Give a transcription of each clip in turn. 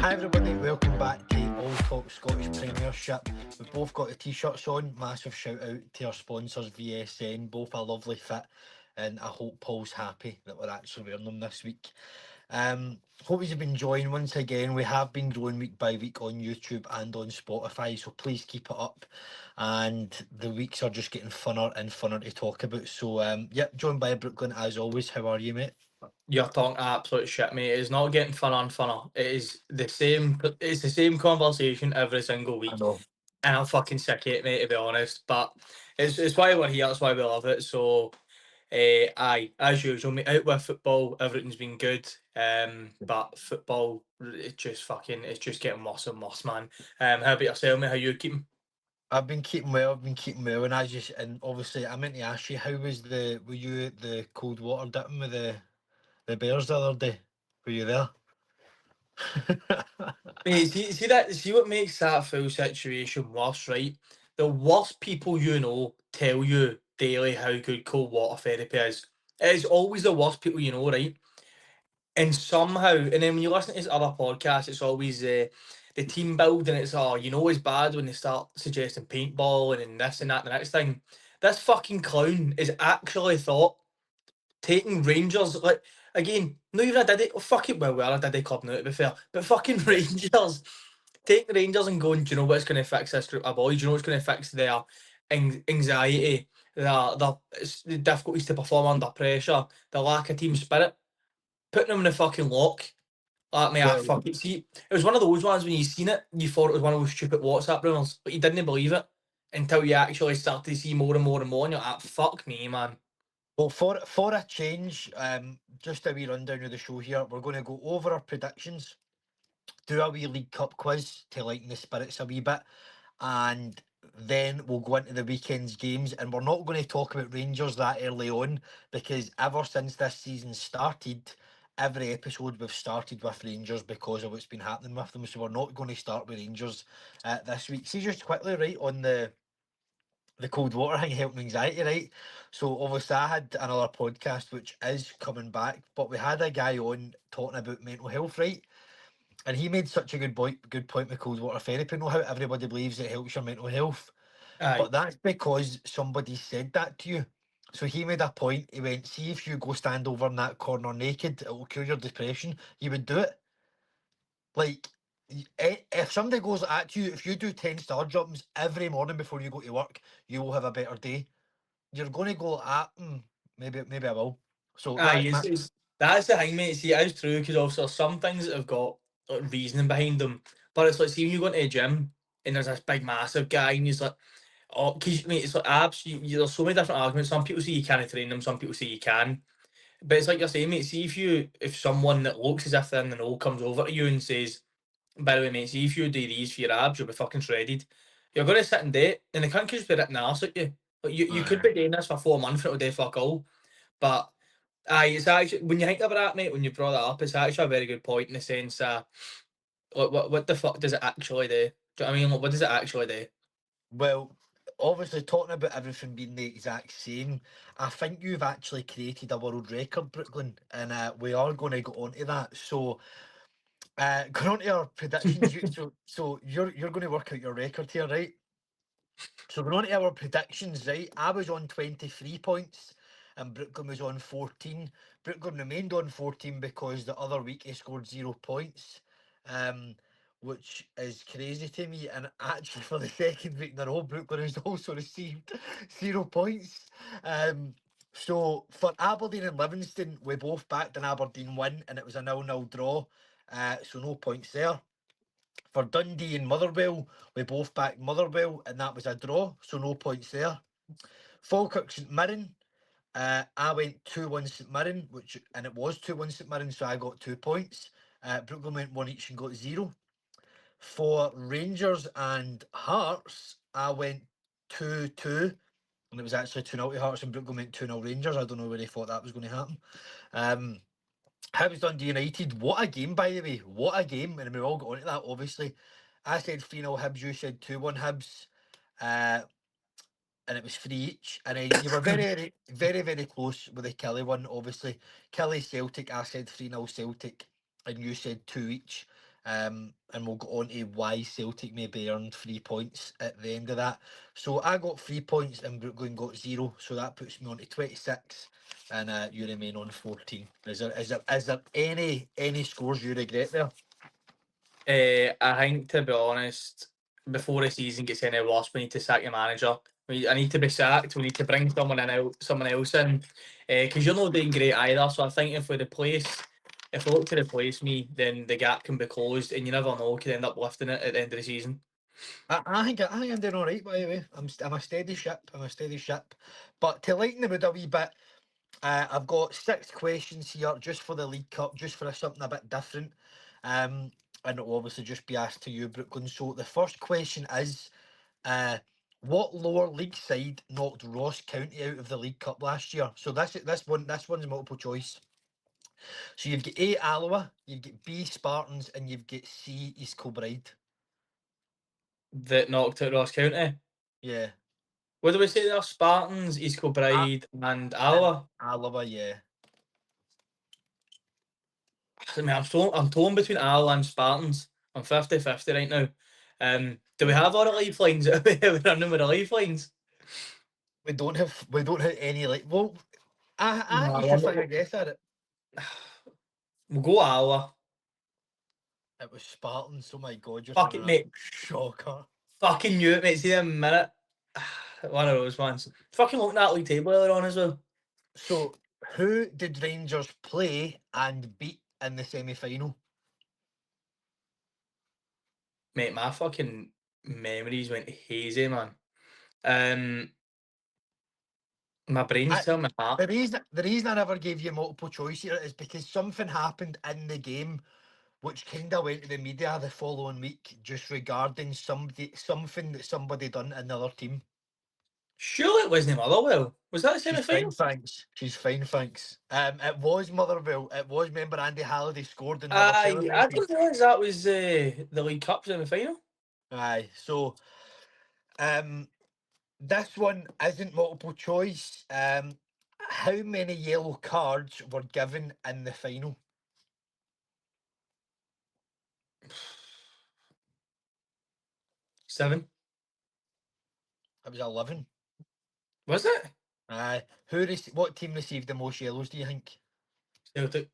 Hi everybody, welcome back to All Talk Scottish Premiership. We've both got the t-shirts on. Massive shout out to our sponsors VSN, both a lovely fit, and I hope Paul's happy that we're actually wearing them this week. Hope you've been enjoying once again. We have been growing week by week on YouTube and on Spotify, so please keep it up. And the weeks are just getting funner and funner to talk about. So joined by Brooklyn as always. How are you, mate? You're talking absolute shit, mate. It's not getting funner and funner. It is the same. It's the same conversation every single I week, know. and I'm fucking sick of it, mate. To be honest, but it's why we're here. That's why we love it. So, aye, as usual, mate. Out with football, everything's been good. But football, it's just getting worse and worse, man. How about yourself, mate? How you keeping? I've been keeping well. And and obviously I meant to ask you, were you at the cold water dipping with the Bears the other day? Were you there? Mate, see what makes that full situation worse, right? The worst people you know tell you daily how good cold water therapy is. It's always the worst people you know, right? And somehow, and then when you listen to his other podcasts, it's always the team building. It's it's bad when they start suggesting paintball and then this and that and the next thing. This fucking clown is actually thought taking Rangers, like, again, not even a Diddy, oh, fuck it, well, we're a Diddy club now, to be fair, but fucking Yeah. Rangers, take the Rangers and going, do you know what's going to fix this group of boys? Do you know what's going to fix their anxiety, the difficulties to perform under pressure, the lack of team spirit? Putting them in the fucking lock. Like, me, I Well, fucking see. It was one of those ones when you seen it, you thought it was one of those stupid WhatsApp rumours, but you didn't believe it until you actually started to see more and more and more, and you're like, fuck me, man. well, for a change, just a wee rundown of the show here. We're going to go over our predictions, do a wee League Cup quiz to lighten the spirits a wee bit, and then we'll go into the weekend's games. And we're not going to talk about Rangers that early on because ever since this season started, every episode we've started with Rangers because of what's been happening with them. So we're not going to start with Rangers this week. See, just quickly, right, on the cold water thing helping anxiety, right? So obviously I had another podcast which is coming back, but we had a guy on talking about mental health, right? And he made such a good point with cold water therapy. Know how everybody believes it helps your mental health, Aye. but that's because somebody said that to you. So he made a point. He went, "See if you go stand over in that corner naked, it will cure your depression." You would do it. Like, if somebody goes at you, if you do 10 star jumps every morning before you go to work, you will have a better day. You're going to go at maybe I will. So Aye, that's my that's the thing, mate. See, it is true because obviously there's some things that have got like reasoning behind them, but it's like, see, when you go into a gym and there's this big, massive guy, and he's like, oh, because mate, it's like abs. There's so many different arguments. Some people say you can't train them, some people say you can. But it's like you're saying, mate. See, if someone that looks as if they're in the know comes over to you and says, by the way, mate, see if you do these for your abs, you'll be fucking shredded. You're going to sit and date, and the country's be ripping arse at you. Like, you could be doing this for 4 months and it'll do fuck all. But aye, it's actually, when you think about that, mate, when you brought that up, it's actually a very good point in the sense that what the fuck does it actually do? Do you know what I mean? Like, what does it actually do? Well, obviously, talking about everything being the exact same, I think you've actually created a world record, Brooklyn, and we are going to go on to that. So, going on to our predictions, so you're going to work out your record here, right? So, going on to our predictions, right? I was on 23 points, and Brooklyn was on 14. Brooklyn remained on 14 because the other week he scored 0 points. Um, which is crazy to me. And actually, for the second week in a row, Brooklyn has also received 0 points. So for Aberdeen and Livingston, we both backed an Aberdeen win, and it was a 0-0 draw. So no points there. For Dundee and Motherwell, we both backed Motherwell, and that was a draw, so no points there. Falkirk St Mirren, I went 2-1 St Mirren, and it was 2-1 St Mirren, so I got 2 points. Brooklyn went one each and got 0. For Rangers and Hearts, I went 2-2, and it was actually 2-0 to Hearts, and Brooklyn went 2-0 Rangers. I don't know where they thought that was going to happen. Hibs Dundee United, what a game, by the way. What a game. And we all got onto that, obviously. I said 3-0 Hibs, you said 2-1 Hibs. And it was 3 each. And then you were very, very, very close with the Kelly one, obviously. Kelly Celtic, I said 3-0 Celtic, and you said 2 each. And we'll go on to why Celtic maybe earned 3 points at the end of that. So I got 3 points and Brooklyn got zero. So that puts me on to 26, and you remain on 14. Is there any scores you regret there? I think, to be honest, before the season gets any worse, we need to sack your manager. I need to be sacked. We need to bring someone else in, because you're not doing great either. So I think if we look to replace me, then the gap can be closed, and you never know, could end up lifting it at the end of the season. I think I'm doing all right, by the way. I'm a steady ship. I'm a steady ship. But to lighten the mood a wee bit, I've got 6 questions here just for the League Cup, just for something a bit different. And it'll obviously just be asked to you, Brooklyn. So the first question is, what lower league side knocked Ross County out of the League Cup last year? So this one's multiple choice. So you've got A, Alloa, you've got B, Spartans, and you've got C, East Kilbride. That knocked out Ross County. Yeah. What do we say there? Spartans, East A- Kilbride, and and Alloa. Alloa, yeah. I mean, I'm torn between Alloa and Spartans. I'm 50-50 right now. Do we Yeah. have our lifelines? Are we running with the lifelines? We don't have any, like, well, I No, you should take a guess at it. we'll go Alloa. It was Spartans. Oh my god, you're Fuck such it, a mate. shocker. Fucking knew it, mate. See them a minute. One of those ones. Fucking looking at that league table earlier on as well. So who did Rangers play and beat in the semi-final? Mate, my fucking memories went hazy, man. Um, my brain's I, telling me that. the reason I never gave you multiple choice here is because something happened in the game which kind of went to the media the following week, just regarding something that somebody done in the other team. Surely it wasn't Motherwell. Was that the She's fine, semi-final? thanks. She's fine, thanks. It was Motherwell. It was. Remember, Andy Halliday scored and they were I celebrating. didn't realise that was the League Cup semi-final. Aye. So, um, this one isn't multiple choice. How many yellow cards were given in the final? 7. It was 11. Was it? Aye. What team received the most yellows? Do you think? Celtic.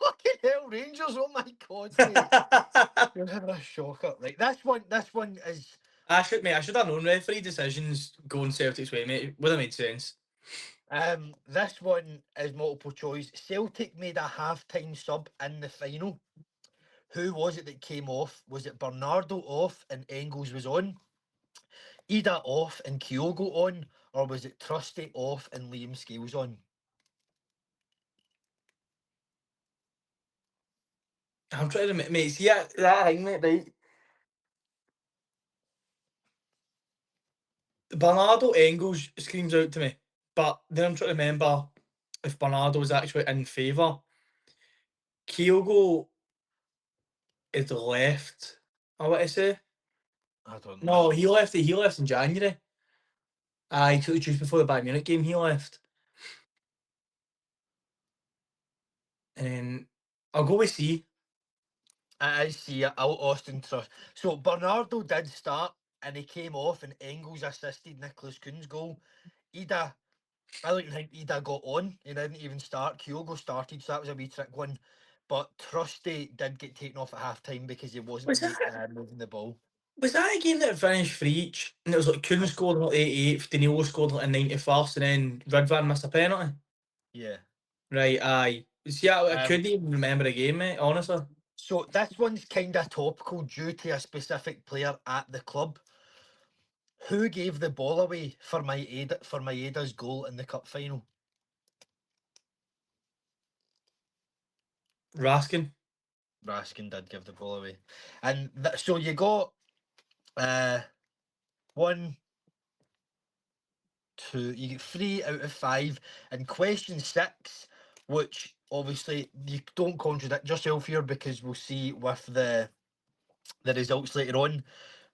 Fucking hell, Rangers! Oh my god, mate. You're having a shocker. Right, this one is I should have known referee decisions going Celtic's way, mate. Would have made sense. this one is multiple choice. Celtic made a half-time sub in the final. Who was it that came off? Was it Bernardo off and Engels was on? Ida off and Kyogo on? Or was it Trusty off and Liam Scales on? I'm trying to mate. See that thing, mate. Right. Bernardo Engels screams out to me, but then I'm trying to remember if Bernardo was actually in favour. Kyogo is left. I want to say I don't know. no. He left. He left in January. Aye, so just before the Bayern Munich game, he left. And then I'll go with C. I see it out Austin Trust. So Bernardo did start and he came off and Engels assisted Nicholas Kuhn's goal. Ida, I don't think Ida got on. He didn't even start. Kyogo started, so that was a wee trick one. But Trusty did get taken off at half time because he wasn't Was that moving the ball. was that a game that finished 3 each? And it was like Kuhn scored like 88th, Danilo scored like in 91st, and then Ridvan missed a penalty. Yeah. Right, aye. See, I Um, couldn't even remember the game, mate, honestly. so this one's kind of topical due to a specific player at the club. Who gave the ball away for Maeda's goal in the cup final? Raskin. Raskin did give the ball away, and so you got one, two, you get 3 out of 5, and question 6, which obviously you don't contradict yourself here because we'll see with the results later on.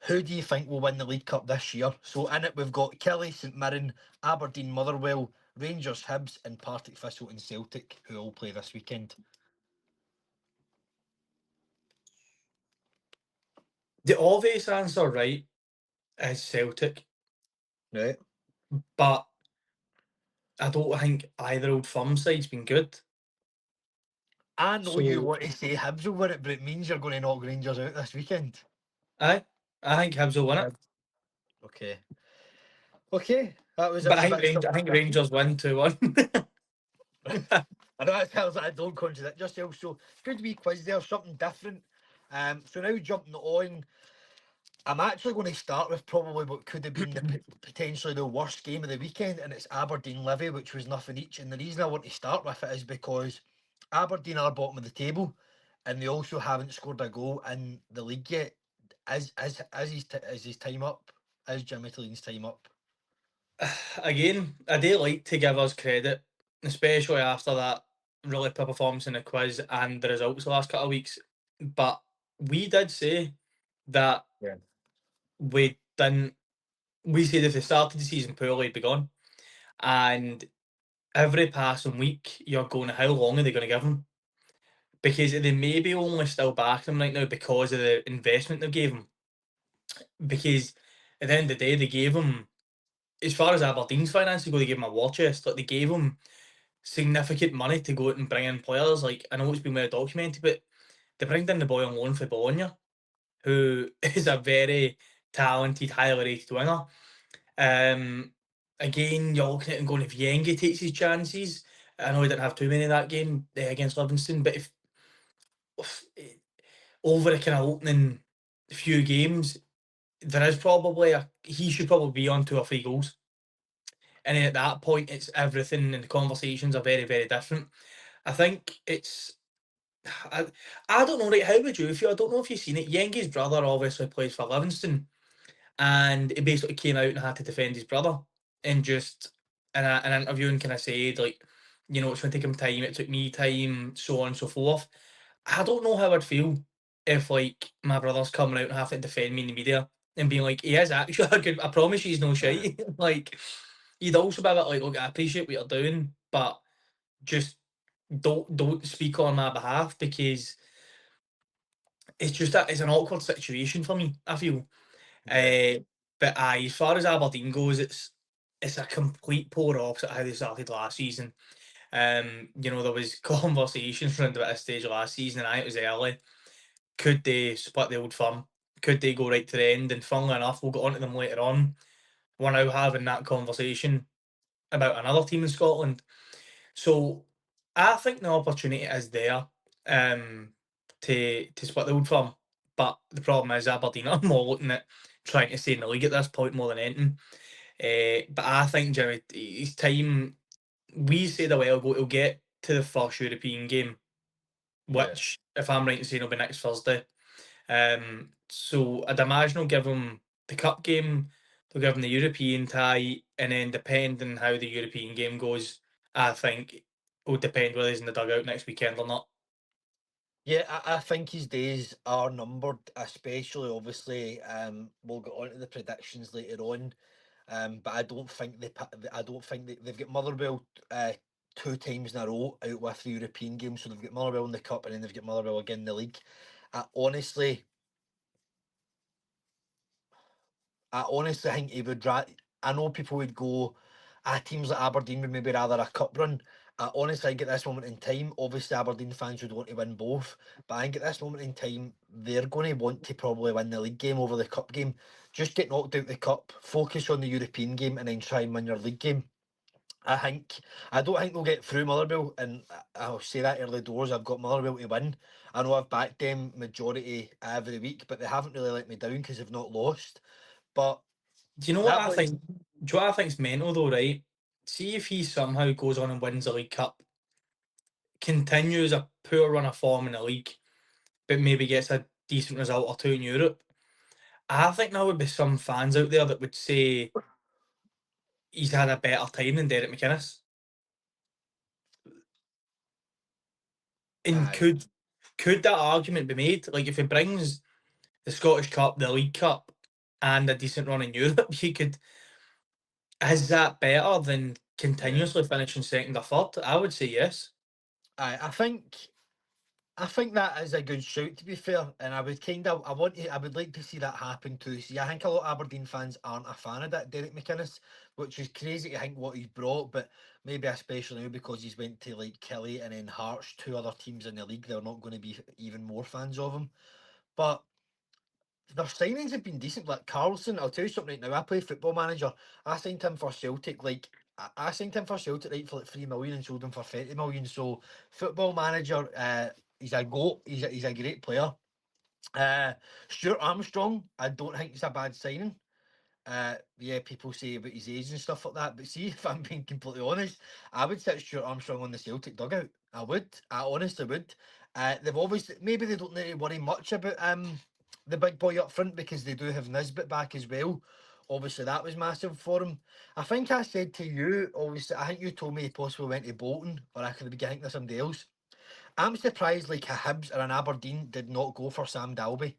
Who do you think will win the League Cup this year? So in it we've got Kelly, St Mirren, Aberdeen, Motherwell, Rangers, Hibs, and Partick Thistle and Celtic, who all play this weekend. The obvious answer, right, is Celtic, Right. but I don't think either Old Firm side's been good. I know you So, want to say Hibs will win it, but it means you're going to knock Rangers out this weekend. I think Hibs will win it. Okay. Okay. That was But a bit I think stuff. Rangers win 2-1. I know that sounds like I don't contradict yourself. So good wee quiz there, something different. So now jumping on, I'm actually going to start with probably what could have been potentially the worst game of the weekend, and it's Aberdeen Livy, which was nothing each. And the reason I want to start with it is because Aberdeen are bottom of the table, and they also haven't scored a goal in the league yet. Is his time up? Is Jimmy Tilleen's time up? Again, I do like to give us credit, especially after that really poor performance in the quiz and the results the last couple of weeks. But we did say that Yeah. we didn't. We said if they started the season poorly, it'd be gone. And every passing week, you're going, how long are they going to give them? Because they may be only still backing them right now because of the investment they gave them. Because at the end of the day, they gave him, as far as Aberdeen's finances go, they gave him a war chest. Like they gave him significant money to go out and bring in players. Like I know it's been well documented, but they bring in the boy on loan for Bologna, who is a very talented, highly rated winger. Um, Again, you're looking at it and going, if Yengi takes his chances, I know he didn't have too many that game against Livingston, but if over a kind of opening few games, there is probably he should probably be on 2 or 3 goals. And then at that point, it's everything, and the conversations are very, very different. I think it's. I, I don't know, right? How would you feel? I don't know if you've seen it. Yengi's brother obviously plays for Livingston, and he basically came out and had to defend his brother, and just in an interview and kind of said like, it's going to take him time. It took me time, so on and so forth. I don't know how I'd feel if like my brother's coming out and having to defend me in the media and being like, he is actually a good. I promise he's no Yeah. shite. Like, you'd also be a bit like, look, I appreciate what you're doing, but just don't speak on my behalf because it's just that it's an awkward situation for me. I feel, Yeah. but as far as Aberdeen goes, it's a complete polar opposite how they started last season. There was conversations around about this stage last season, and I think it was early. Could they split the Old Firm? Could they go right to the end? And funnily enough, we'll get onto them later on. We're now having that conversation about another team in Scotland. So I think the opportunity is there to split the Old Firm. But the problem is Aberdeen are more looking at trying to stay in the league at this point more than anything. But I think Jimmy, his time, we said a while ago, he'll get to the first European game, Yeah. which, if I'm right in saying, will be next Thursday. So I'd imagine they'll give him the cup game, they'll give him the European tie, and then depending how the European game goes, I think it will depend whether he's in the dugout next weekend or not. Yeah, I think his days are numbered, especially obviously. We'll get on to the predictions later on. But I don't think they've got Motherwell 2 times in a row out with the European game. So they've got Motherwell in the cup and then they've got Motherwell again in the league. I honestly, I honestly think he would. I know people would go, teams like Aberdeen would maybe rather a cup run. I honestly think at this moment in time, obviously Aberdeen fans would want to win both, but I think at this moment in time, they're going to want to probably win the league game over the cup game. Just get knocked out the cup, focus on the European game, and then try and win your league game. I don't think they'll get through Motherwell, and I'll say that early doors. I've got Motherwell to win. I know I've backed them majority every week, but they haven't really let me down because they've not lost. But Do you know what that I was think? Do you know what I think's mental though, right? See if he somehow goes on and wins the League Cup, continues a poor run of form in the league, but maybe gets a decent result or two in Europe. I think there would be some fans out there that would say he's had a better time than Derek McInnes. And aye, could that argument be made? Like if he brings the Scottish Cup, the League Cup, and a decent run in Europe, he could. Is that better than yeah, continuously finishing second or third? I would say yes. aye. I think. I think that is a good shout, to be fair, and I would I would like to see that happen too. See, I think a lot of Aberdeen fans aren't a fan of that Derek McInnes, which is crazy to think what he's brought, but maybe especially now because he's went to like Kelly and then Hearts, two other teams in the league, they're not going to be even more fans of him. But their signings have been decent. Like Carlson, I'll tell you something right now. I play Football Manager. I signed him for Celtic. Like I signed him for Celtic right for like 3 million and sold him for 30 million. So Football Manager, he's a goat. He's a great player. Uh, Stuart Armstrong, I don't think it's a bad signing. Yeah, people say about his age and stuff like that, but see, if I'm being completely honest, I would set Stuart Armstrong on the Celtic dugout. I would. I honestly would. They've obviously maybe they don't need to worry much about the big boy up front because they do have Nisbet back as well. Obviously, that was massive for him. I think I said to you, obviously, I think you told me he possibly went to Bolton, or I could be getting to somebody else. I'm surprised like a Hibs or an Aberdeen did not go for Sam Dalby.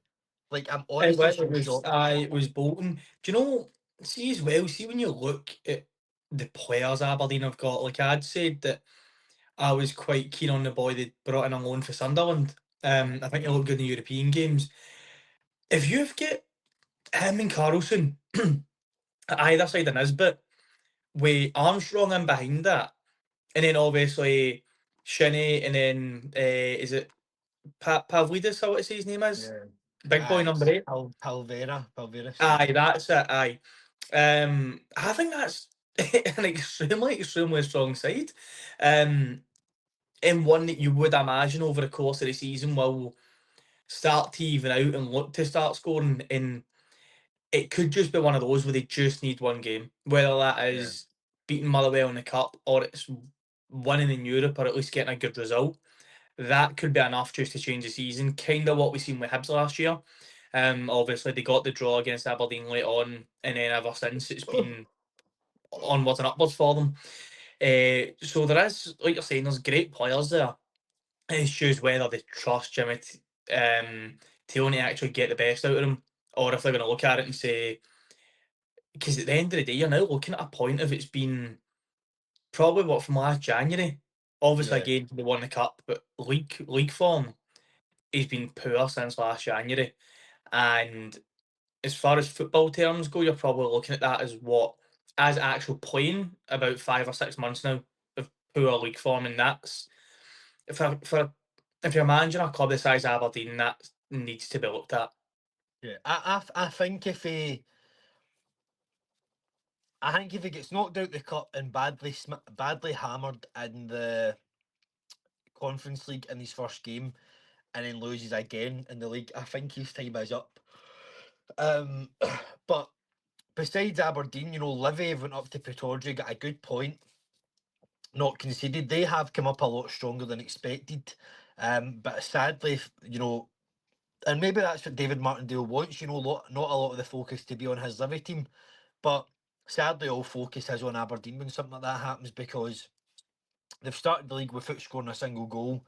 Like I'm honestly so shocked. It was Bolton. Do you know? See as well. See when you look at the players Aberdeen have got. Like I'd said that I was quite keen on the boy they brought in on loan for Sunderland. I think he looked good in the European games. If you've got him and Carlson at either side of Nisbet, with Armstrong in behind that, and then obviously Shinnie, and then is it Pavlidis? I want to say his name is Yeah. big boy number It's 8. Palveras, yeah. Aye, that's it. Aye. I think that's an extremely strong side, um, and one that you would imagine over the course of the season will start to even out and look to start scoring. And it could just be one of those where they just need one game, whether that Yeah. is beating Motherwell in the cup or it's winning in Europe or at least getting a good result. That could be enough just to change the season. Kind of what we seen with Hibs last year. Obviously they got the draw against Aberdeen late on, and then ever since it's been onwards and upwards for them. So there is, like you're saying, there's great players there. It's just whether they trust Jimmy to only actually get the best out of them, or if they're going to look at it and say, because at the end of the day, you're now looking at a point of it's been probably what from last January. Obviously, Yeah. again they won the cup, but league form has been poor since last January. And as far as football terms go, you're probably looking at that as what, as actual playing, about 5 or 6 months now of poor league form, and that's for if you're managing a club the size of Aberdeen, that needs to be looked at. Yeah. I think if he gets knocked out the cup and badly hammered in the Conference League in his first game and then loses again in the league, I think his time is up. Um, but besides Aberdeen, Livy went up to Pittodrie, got a good point, not conceded. They have come up a lot stronger than expected. But sadly, and maybe that's what David Martindale wants, not a lot of the focus to be on his Livy team. But sadly, all focus is on Aberdeen when something like that happens because they've started the league without scoring a single goal,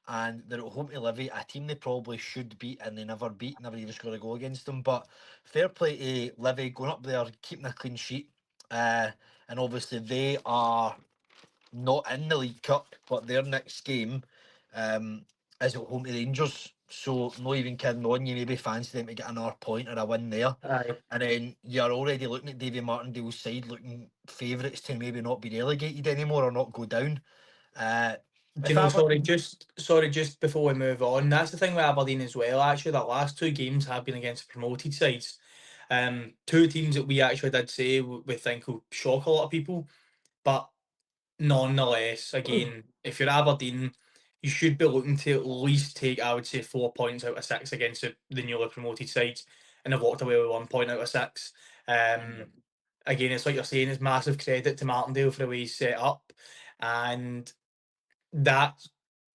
and they're at home to Livy, a team they probably should beat and they never beat, never even scored a goal against them. But fair play to Livy going up there, keeping a clean sheet. And obviously they are not in the League Cup, but their next game is at home to Rangers. So not even kidding on, you maybe fancy them to get another point or a win there. Aye. And then you're already looking at Davy Martindale's side looking favourites to maybe not be relegated anymore or not go down. Do you If know? Sorry, Aberdeen, just before we move on, that's the thing with Aberdeen as well. Actually, that last two games have been against promoted sides. Two teams that we actually did say we think will shock a lot of people, but nonetheless, again, if you're Aberdeen, you should be looking to at least take, I would say, 4 points out of 6 against the newly promoted sides, and have walked away with 1 point out of 6. Um, Again, it's like you're saying, it's massive credit to Martindale for the way he's set up, and that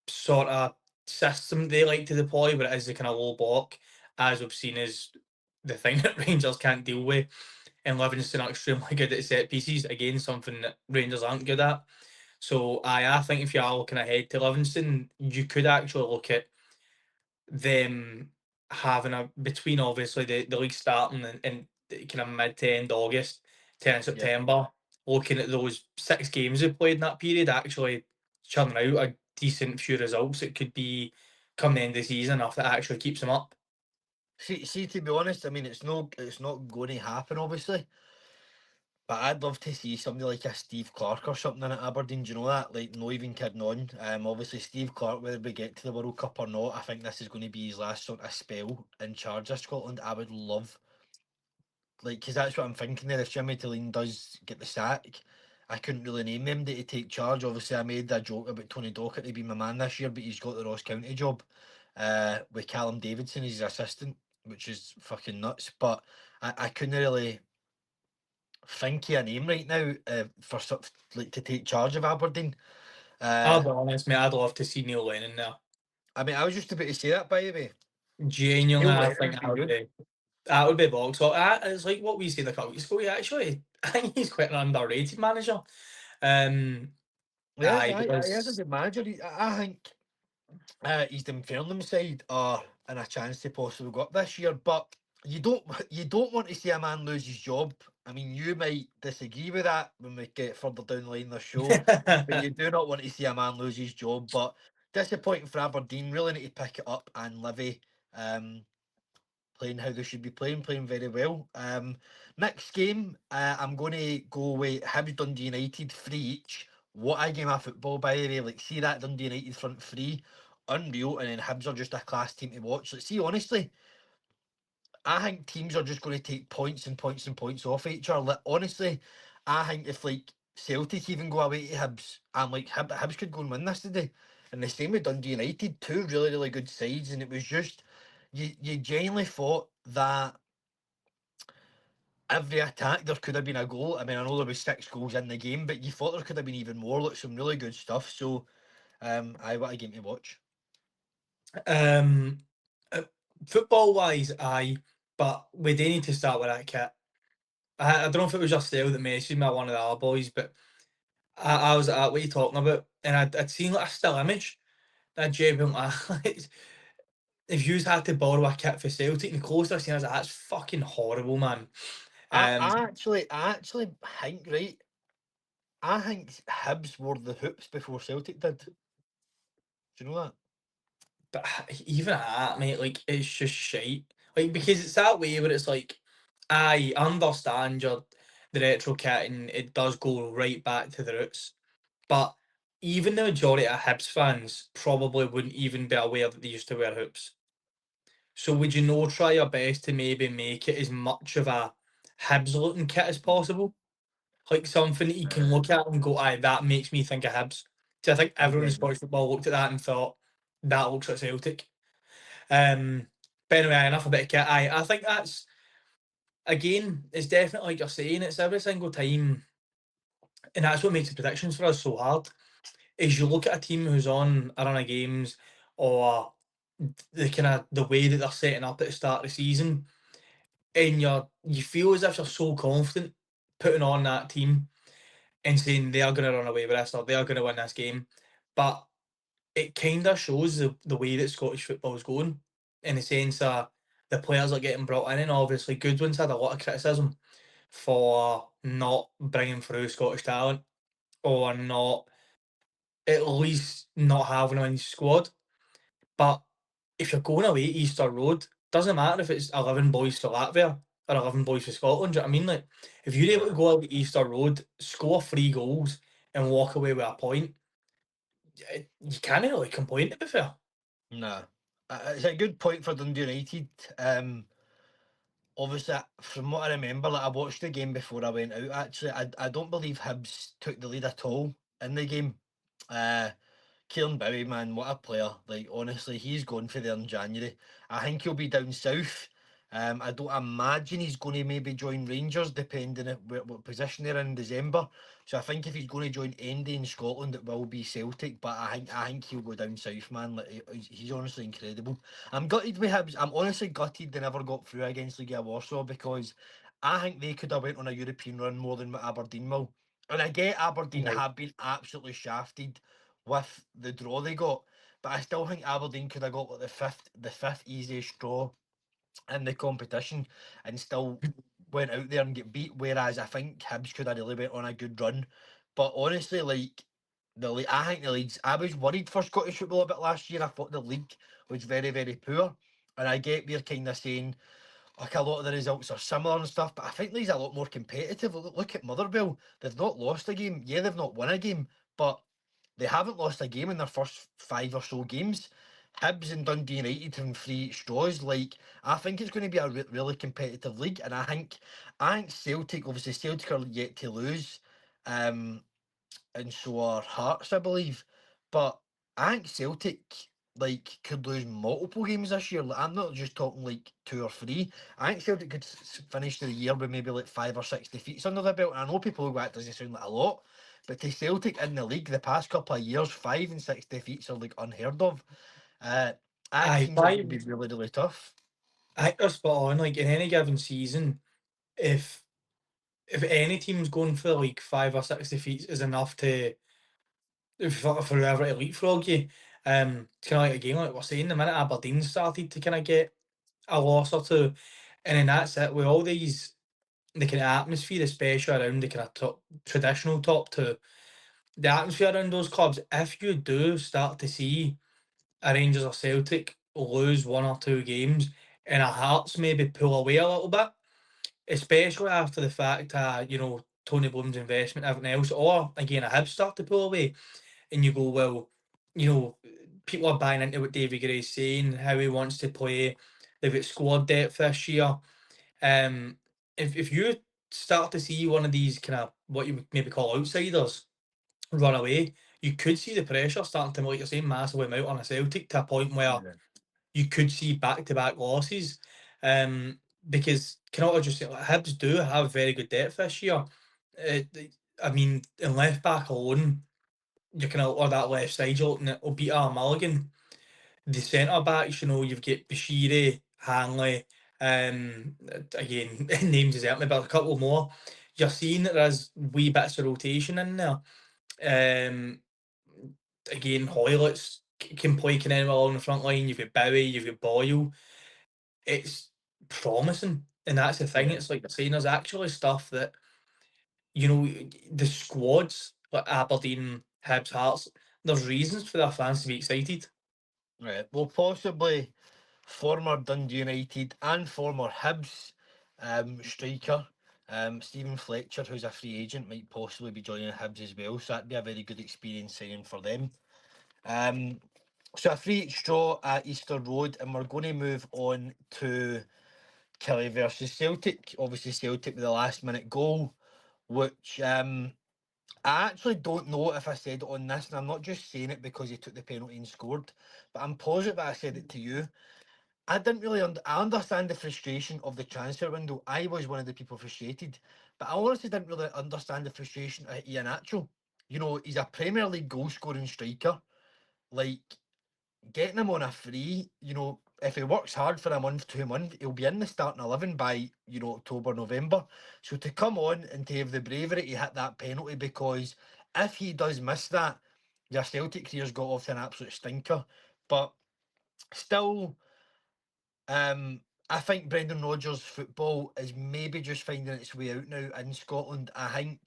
sort of system they like to deploy, where it is the kind of low block, as we've seen, is the thing that Rangers can't deal with. And Livingston are extremely good at set pieces. Again, something that Rangers aren't good at. So I think if you are looking ahead to Livingston, you could actually look at them having a between obviously the league starting and kind of mid to end August, 10 yeah, September, looking at those 6 games they played in that period, actually churning out a decent few results. It could be come the end of the season if that actually keeps them up. See, to be honest, I mean, it's not going to happen, obviously. But I'd love to see somebody like a Steve Clark or something in at Aberdeen. Do you know that? Like, no even kidding on. Obviously, Steve Clark, whether we get to the World Cup or not, I think this is going to be his last sort of spell in charge of Scotland. I would love, like, because that's what I'm thinking there. If Jimmy Tilleen does get the sack, I couldn't really name them to take charge. Obviously, I made a joke about Tony Docherty being my man this year, but he's got the Ross County job with Callum Davidson as his assistant, which is fucking nuts. But I couldn't really think of a name right now for sort of, like, to take charge of Aberdeen. I'll Uh, be honest, mate, I'd love to see Neil Lennon there. I mean, I was just about to say that, by the way. Genuinely, Neil I Lennon think would be good. that would be box. So it's like what we said a couple weeks ago. Actually, I think he's quite an underrated manager. Yes, Aye, he is a because good manager. I think his Dunfermline side are in a chance to possibly go up this year, but you don't want to see a man lose his job. I mean, you might disagree with that when we get further down the line in the show, but you do not want to see a man lose his job. But disappointing for Aberdeen. Really need to pick it up, and Livy playing how they should be playing very well. Next game, I'm going to go with Hibs Dundee United 3 each. What a game of football, by the way. Like, see that Dundee United front three, unreal, and then Hibs are just a class team to watch. Like, see, honestly, I think teams are just going to take points and points and points off each other. Like, honestly, I think if like Celtic even go away to Hibs, I'm like Hibs could go and win this today. And the same with Dundee United, two really good sides, and it was just you genuinely thought that every attack there could have been a goal. I mean, I know there was 6 goals in the game, but you thought there could have been even more. Like, some really good stuff. So, what a game to watch. um, uh, football wise, aye, but we do need to start with that kit. I don't know if it was yourself that messaged me or one of the other boys, but I was at what you talking about, and I'd seen like a still image that Jay went like, if you had to borrow a kit for Celtic, and the closest I've seen is that's fucking horrible, man. I, Um, I actually, I actually think, right. I think Hibs wore the hoops before Celtic did. Do you know that? but even that, mate, like it's just shite. Like because it's that way where it's like, I understand your the retro kit and it does go right back to the roots, but even the majority of Hibs fans probably wouldn't even be aware that they used to wear hoops. So would you know try your best to maybe make it as much of a Hibs looking kit as possible? Like something that you can Uh, look at and go, aye, that makes me think of Hibs. So I think I everyone in get you. Scottish football looked at that and thought, that looks like Celtic. Um, but anyway, enough about kit. I think that's, again, it's definitely like you're saying, it's every single time, and that's what makes the predictions for us so hard, is you look at a team who's on a run of games or the kind of the way that they're setting up at the start of the season, and you feel as if you're so confident putting on that team and saying they are going to run away with this or they are going to win this game. But it kind of shows the way that Scottish football is going in the sense that the players are getting brought in. And obviously, Goodwin's had a lot of criticism for not bringing through Scottish talent or not, at least, not having him in his squad. But if you're going away to Easter Road, doesn't matter if it's 11 boys for Latvia or 11 boys for Scotland. Do you know what I mean? Like, if you're able to Uh, go out to Easter Road, score 3 goals, and walk away with a point, you can't really complain, to be fair. nah. It's a good point for Dundee United. Obviously, from what I remember, like, I watched the game before I went out. Actually, I don't believe Hibs took the lead at all in the game. Uh, Kieran Bowie, man, what a player. Like, honestly, he's going for there in January. I think he'll be down south. I don't imagine he's going to maybe join Rangers, depending on what position they're in December. So I think if he's going to join Andy in Scotland, it will be Celtic. But I think he'll go down south, man. Like, he's honestly incredible. I'm gutted with Hibs. I'm honestly gutted they never got through against Legia Warsaw, because I think they could have went on a European run more than what Aberdeen will. And I get Aberdeen Right. have been absolutely shafted with the draw they got. But I still think Aberdeen could have got like the fifth easiest draw in the competition and still went out there and get beat. Whereas I think Hibs could have really went on a good run. But honestly, like, the league. I think the league's. I was worried for Scottish football a bit last year. I thought the league was very, very poor, and I get we're kind of saying like a lot of the results are similar and stuff, but I think the league's a lot more competitive. Look at Motherwell; they've not lost a game. Yeah, they've not won a game, but they haven't lost a game in their first five or so games. Hibs and Dundee United having three straws. Like I think it's going to be a really competitive league, and I think Celtic, obviously Celtic are yet to lose. Um, and so are Hearts, I believe. But I think Celtic like could lose multiple games this year. Like, I'm not just talking like two or three. I think Celtic could finish the year with maybe like 5 or 6 defeats under the belt. And I know people who go, that doesn't sound like a lot, but to Celtic in the league the past couple of years, 5 and 6 defeats are like unheard of. Uh, I think Aye, teams are going to five. be really, really tough. I think they're spot on. Like in any given season, if any team's going for like 5 or 6 defeats is enough to for whoever to leapfrog you. It's kind of like a game like we're saying. The minute Aberdeen started to kind of get a loss or two, and then that's it. With all these the kind of atmosphere, especially around the kind of traditional top two, the atmosphere around those clubs. If you do start to see a Rangers or Celtic lose 1 or 2 games, and a Hearts maybe pull away a little bit, especially after the fact Tony Bloom's investment, everything else, or again a Hibs start to pull away, and you go, well, you know, people are buying into what David Gray's saying, how he wants to play. They've got squad depth this year. Um, if you start to see one of these kind of what you would maybe call outsiders run away, you could see the pressure starting to, like you're saying, massively mount on a Celtic to a point where Yeah. you could see back-to-back losses. Because can I just say, like, Hibs do have very good depth this year. I mean, in left back alone, you can or that left side, you're looking at Obita Mulligan. The centre backs, you've got Bashiri, Hanley, again, names is out me, but a couple more. You're seeing that there's wee bits of rotation in there. Um, Again, Hoylett can play kind of along the front line. You've got Bowie, you've got Boyle. It's promising, and that's the thing. Yeah. It's like they're saying there's actually stuff that you know the squads like Aberdeen, Hibs, Hearts. There's reasons for their fans to be excited. Right. Well, possibly former Dundee United and former Hibs striker Stephen Fletcher, who's a free agent, might possibly be joining Hibs as well. So that'd be a very good experience signing for them. Um, so a free straw at Easter Road, and we're going to move on to Kelly versus Celtic. Obviously, Celtic with the last minute goal, which I actually don't know if I said it on this, and I'm not just saying it because he took the penalty and scored, but I'm positive that I said it to you. I didn't really. I understand the frustration of the transfer window. I was one of the people frustrated, but I honestly didn't really understand the frustration of Ian Iheanacho. He's a Premier League goal scoring striker. Like getting him on a free, if he works hard for a month, 2 months, he'll be in the starting 11 by October, November. So to come on and to have the bravery to hit that penalty, because if he does miss that, your Celtic career's got off to an absolute stinker. But still. I think Brendan Rodgers' football is maybe just finding its way out now in Scotland. I think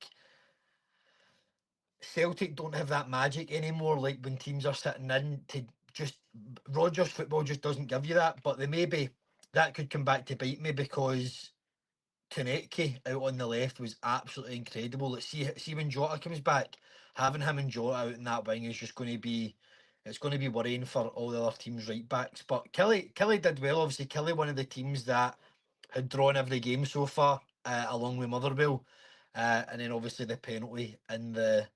Celtic don't have that magic anymore. Like when teams are sitting in to just Rodgers' football just doesn't give you that. But they maybe that could come back to bite me because Konecki out on the left was absolutely incredible. Let's see when Jota comes back, having him and Jota out in that wing is just going to be. It's going to be worrying for all the other teams' right backs. But Kelly did well. Obviously, Kelly, one of the teams that had drawn every game so far, along with Motherwell, and then obviously the penalty in the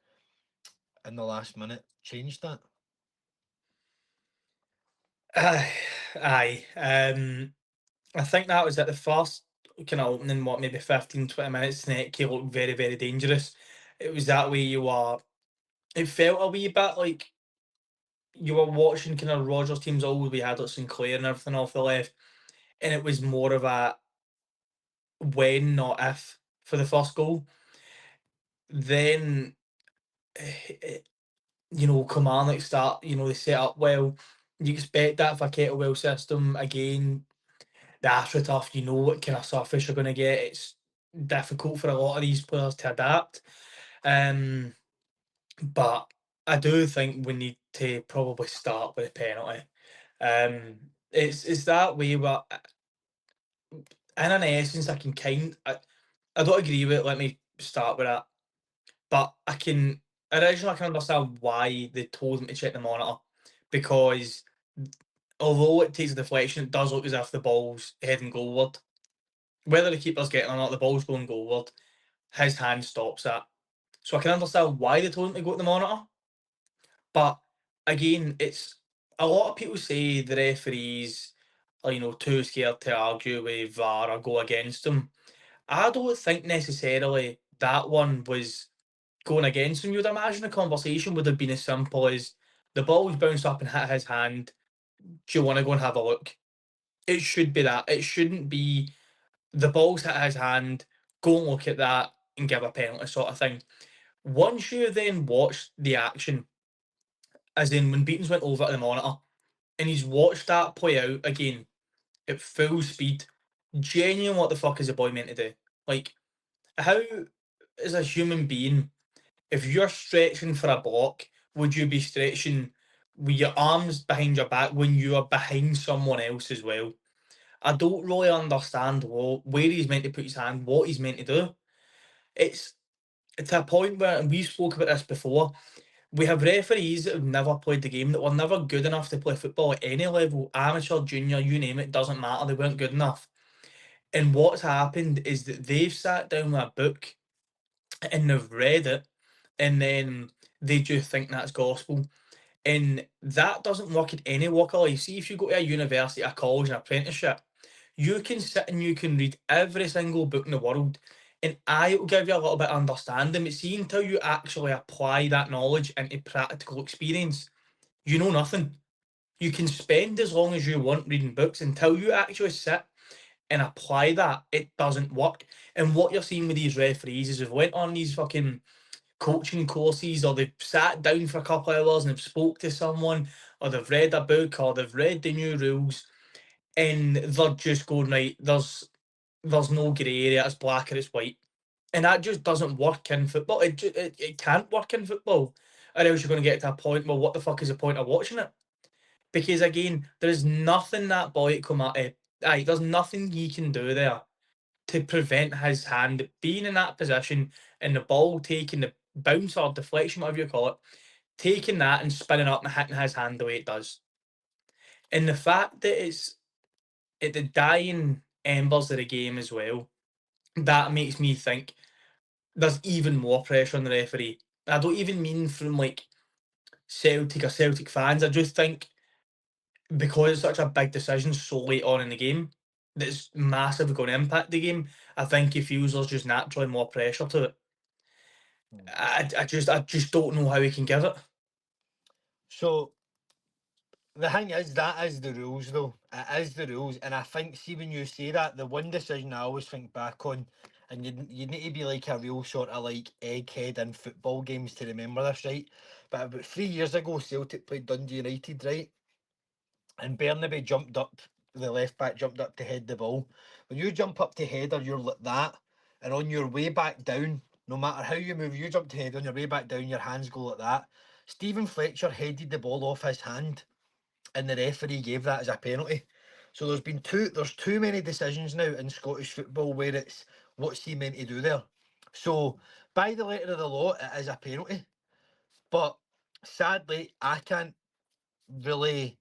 last minute changed that. Aye, aye. I think that was at the first kind of opening, what, maybe 15, 20 minutes. Snecki looked very, very dangerous. It was that way you were. It felt a wee bit like you were watching kind of Rogers teams always. We had like Sinclair and everything off the left, and it was more of a when, not if, for the first goal. Then, Kilmarnock start. They set up well. You expect that for a kettlewell system again. The AstroTurf, you know what kind of surface you're going to get. It's difficult for a lot of these players to adapt. But I do think we need to probably start with a penalty. It's that way, but in an essence, I don't agree with it. Let me start with that. But originally I can understand why they told him to check the monitor, because although it takes a deflection, it does look as if the ball's heading goalward. Whether the keeper's getting or not, the ball's going goalward. His hand stops that. So I can understand why they told him to go to the monitor. But again, it's a lot of people say the referees are, too scared to argue with VAR or go against them. I don't think necessarily that one was going against him. You'd imagine the conversation would have been as simple as the ball's bounced up and hit his hand. Do you want to go and have a look? It should be that. It shouldn't be the ball's hit his hand, go and look at that and give a penalty sort of thing. Once you then watch the action, as in when Beatons went over to the monitor and he's watched that play out again at full speed, genuine, what the fuck is the boy meant to do? Like, how, as a human being, if you're stretching for a block, would you be stretching with your arms behind your back when you are behind someone else as well? I don't really understand where he's meant to put his hand, what he's meant to do. It's to a point where, and we spoke about this before, we have referees that have never played the game, that were never good enough to play football at any level, amateur, junior, you name it, doesn't matter, they weren't good enough. And what's happened is that they've sat down with a book and they've read it, and then they just think that's gospel. And that doesn't work in any walk of life. See, if you go to a university, a college, an apprenticeship, you can sit and you can read every single book in the world, and I will give you a little bit of understanding. But see, until you actually apply that knowledge into practical experience, you know nothing. You can spend as long as you want reading books until you actually sit and apply that. It doesn't work. And what you're seeing with these referees is they've went on these fucking coaching courses, or they've sat down for a couple of hours and have spoke to someone, or they've read a book, or they've read the new rules, and they're just going, right, there's no grey area, it's black or it's white. And that just doesn't work in football. It can't work in football. Or else you're going to get to a point, well, what the fuck is the point of watching it? Because again, there's nothing that boy come at it. Aye, there's nothing he can do there to prevent his hand being in that position and the ball taking the bounce or deflection, whatever you call it, taking that and spinning up and hitting his hand the way it does. And the fact that it's at the dying embers of the game as well, that makes me think there's even more pressure on the referee. I don't even mean from like Celtic or Celtic fans. I just think because it's such a big decision so late on in the game, that's massively going to impact the game. I think he feels there's just naturally more pressure to it. Hmm. I just don't know how he can give it. So the thing is, that is the rules, though. It is the rules, and I think, see, when you say that, the one decision I always think back on, and you need to be like a real sort of like egghead in football games to remember this, right? But about 3 years ago, Celtic played Dundee United, right? And Bernaby jumped up, the left back jumped up to head the ball. When you jump up to header, you're like that, and on your way back down, no matter how you move, you jump to head, on your way back down, your hands go like that. Stephen Fletcher headed the ball off his hand, and the referee gave that as a penalty. So there's too many decisions now in Scottish football where it's what's he meant to do there. So by the letter of the law, it is a penalty. But sadly, I can't really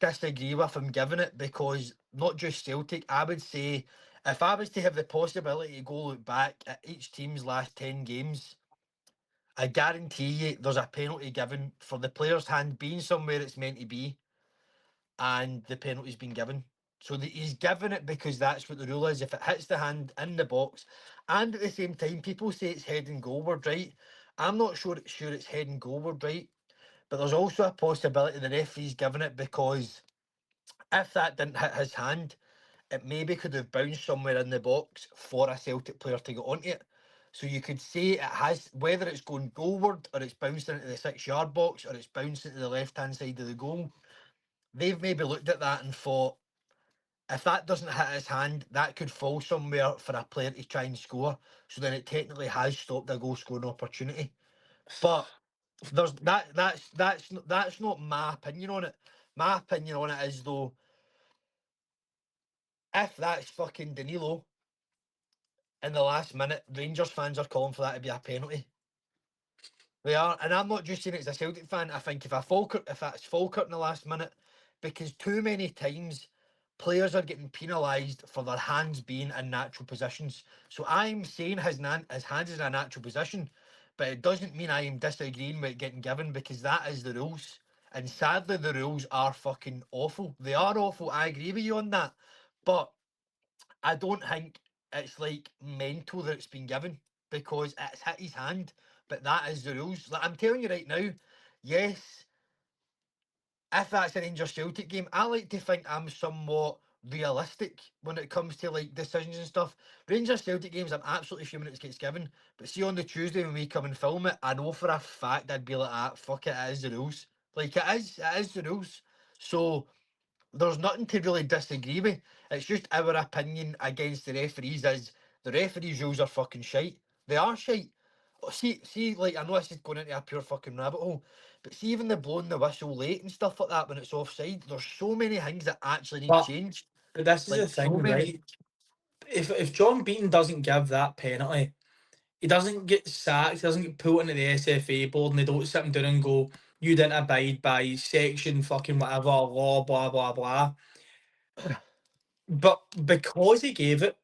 disagree with him giving it, because not just Celtic, I would say if I was to have the possibility to go look back at each team's last 10 games, I guarantee you there's a penalty given for the player's hand being somewhere it's meant to be, and the penalty's been given. So he's given it because that's what the rule is. If it hits the hand in the box, and at the same time, people say it's heading goalward, right? I'm not sure it's heading goalward, right? But there's also a possibility the referee's given it because if that didn't hit his hand, it maybe could have bounced somewhere in the box for a Celtic player to get onto it. So you could say it has, whether it's going goalward or it's bouncing into the 6 yard box or it's bouncing to the left hand side of the goal. They've maybe looked at that and thought, if that doesn't hit his hand, that could fall somewhere for a player to try and score. So then it technically has stopped a goal scoring opportunity. But there's that's not my opinion on it. My opinion on it is though, if that's fucking Danilo in the last minute, Rangers fans are calling for that to be a penalty. They are, and I'm not just saying it as a Celtic fan. I think if that's Falkirk in the last minute, because too many times players are getting penalised for their hands being in natural positions. So I'm saying his hands is in a natural position, but it doesn't mean I am disagreeing with it getting given because that is the rules. And sadly, the rules are fucking awful. They are awful. I agree with you on that, but I don't think it's like mental that it's been given because it's hit his hand. But that is the rules. Like I'm telling you right now, yes, if that's an Rangers Celtic game, I like to think I'm somewhat realistic when it comes to like decisions and stuff. Rangers Celtic games, I'm absolutely fuming it gets given. But see on the Tuesday when we come and film it, I know for a fact I'd be like, ah, fuck it is the rules. Like it is the rules. So there's nothing to really disagree with. It's just our opinion against the referees is the referees' rules are fucking shite. They are shite. See, like I know this is going into a pure fucking rabbit hole, but see, even the blowing the whistle late and stuff like that when it's offside, there's so many things that actually need But changed. this is Like the so thing, many. right? If John Beaton doesn't give that penalty, he doesn't get sacked, he doesn't get put into the SFA board, and they don't sit him down and go, "You didn't abide by section fucking whatever law, blah blah blah." But because he gave it,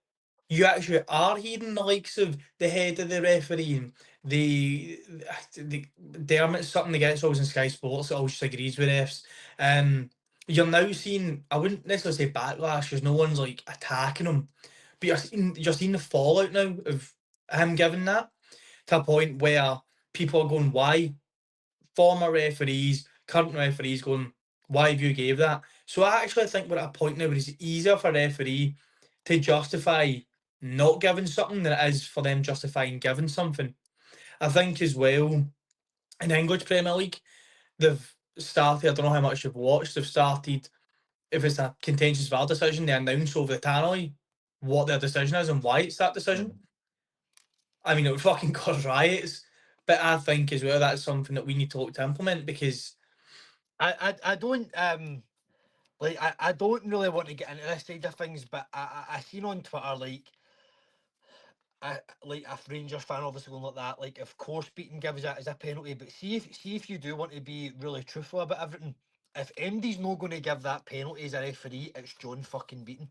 you actually are hearing the likes of the head of the referee and the Dermot something against always in Sky Sports that always just agrees with refs. You're now seeing, I wouldn't necessarily say backlash because no one's like attacking him, but you're seeing the fallout now of him giving that to a point where people are going, why? Former referees, current referees going, why have you gave that? So I actually think we're at a point now where it's easier for a referee to justify not giving something than it is for them justifying giving something. I think as well in the English Premier League, they've started, I don't know how much you've watched, they've started, if it's a contentious VAR decision, they announce over the tannoy what their decision is and why it's that decision. I mean, it would fucking cause riots. But I think as well that's something that we need to look to implement because I don't like I don't really want to get into this side of things, but I seen on Twitter like a Rangers fan obviously going like that, like of course Beaton gives that as a penalty, but see if you do want to be really truthful about everything, if MD's not going to give that penalty as a referee, it's John fucking Beaton,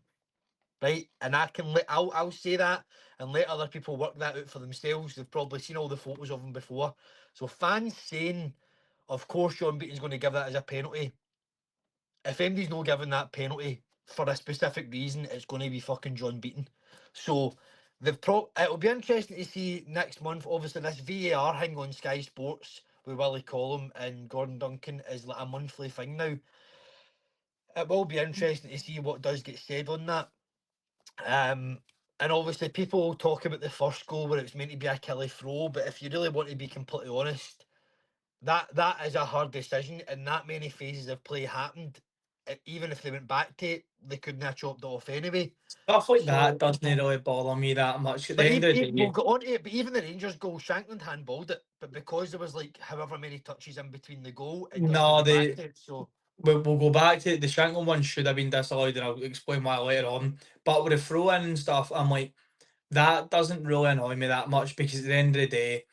right? And I'll say that and let other people work that out for themselves. They've probably seen all the photos of him before. So fans saying, of course John Beaton's going to give that as a penalty, if MD's not giving that penalty for a specific reason, it's going to be fucking John Beaton. So it'll be interesting to see next month. Obviously, this VAR thing on Sky Sports with Willie Collum and Gordon Duncan is like a monthly thing now. It will be interesting to see what does get said on that. And obviously, people talk about the first goal where it's meant to be a Kelly throw, but if you really want to be completely honest, that is a hard decision, and that many phases of play happened. Even if they went back to it, they couldn't have chopped it off anyway. stuff like that So, doesn't really bother me that much. At the but end of the we'll day, go on to it. But even the Rangers goal, Shankland handballed it, but because there was like however many touches in between the goal, it doesn't no, go back to it. So, we'll go back to the Shankland one should have been disallowed and I'll explain why later on. But with the throw in and stuff, I'm like, that doesn't really annoy me that much because at the end of the day,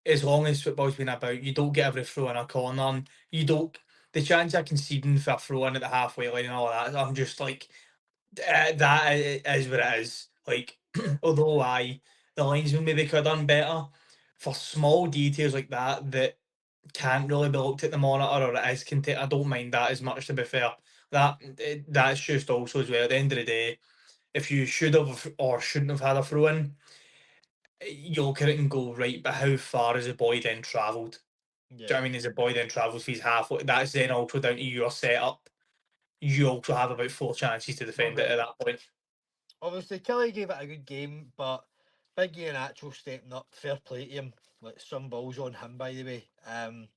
as long as football's been about, you don't get every throw in a corner and you don't the chance of conceding for a throw in at the halfway line and all that, I'm just like is what it is. Like, although the linesman maybe could have done better for small details like that can't really be looked at the monitor or it is I don't mind that as much to be fair. That's just also as well. At the end of the day, if you should have or shouldn't have had a throw in, you look at it and go right. But how far has the boy then travelled? Do you know yeah, what I mean? As the boy then travels, if he's halfway, that's then also down to your setup. You also have about 4 chances to defend it obviously, at that point. Kelly gave it a good game, but Big Ian actual stepping up. Fair play to him. Like some balls on him, by the way. And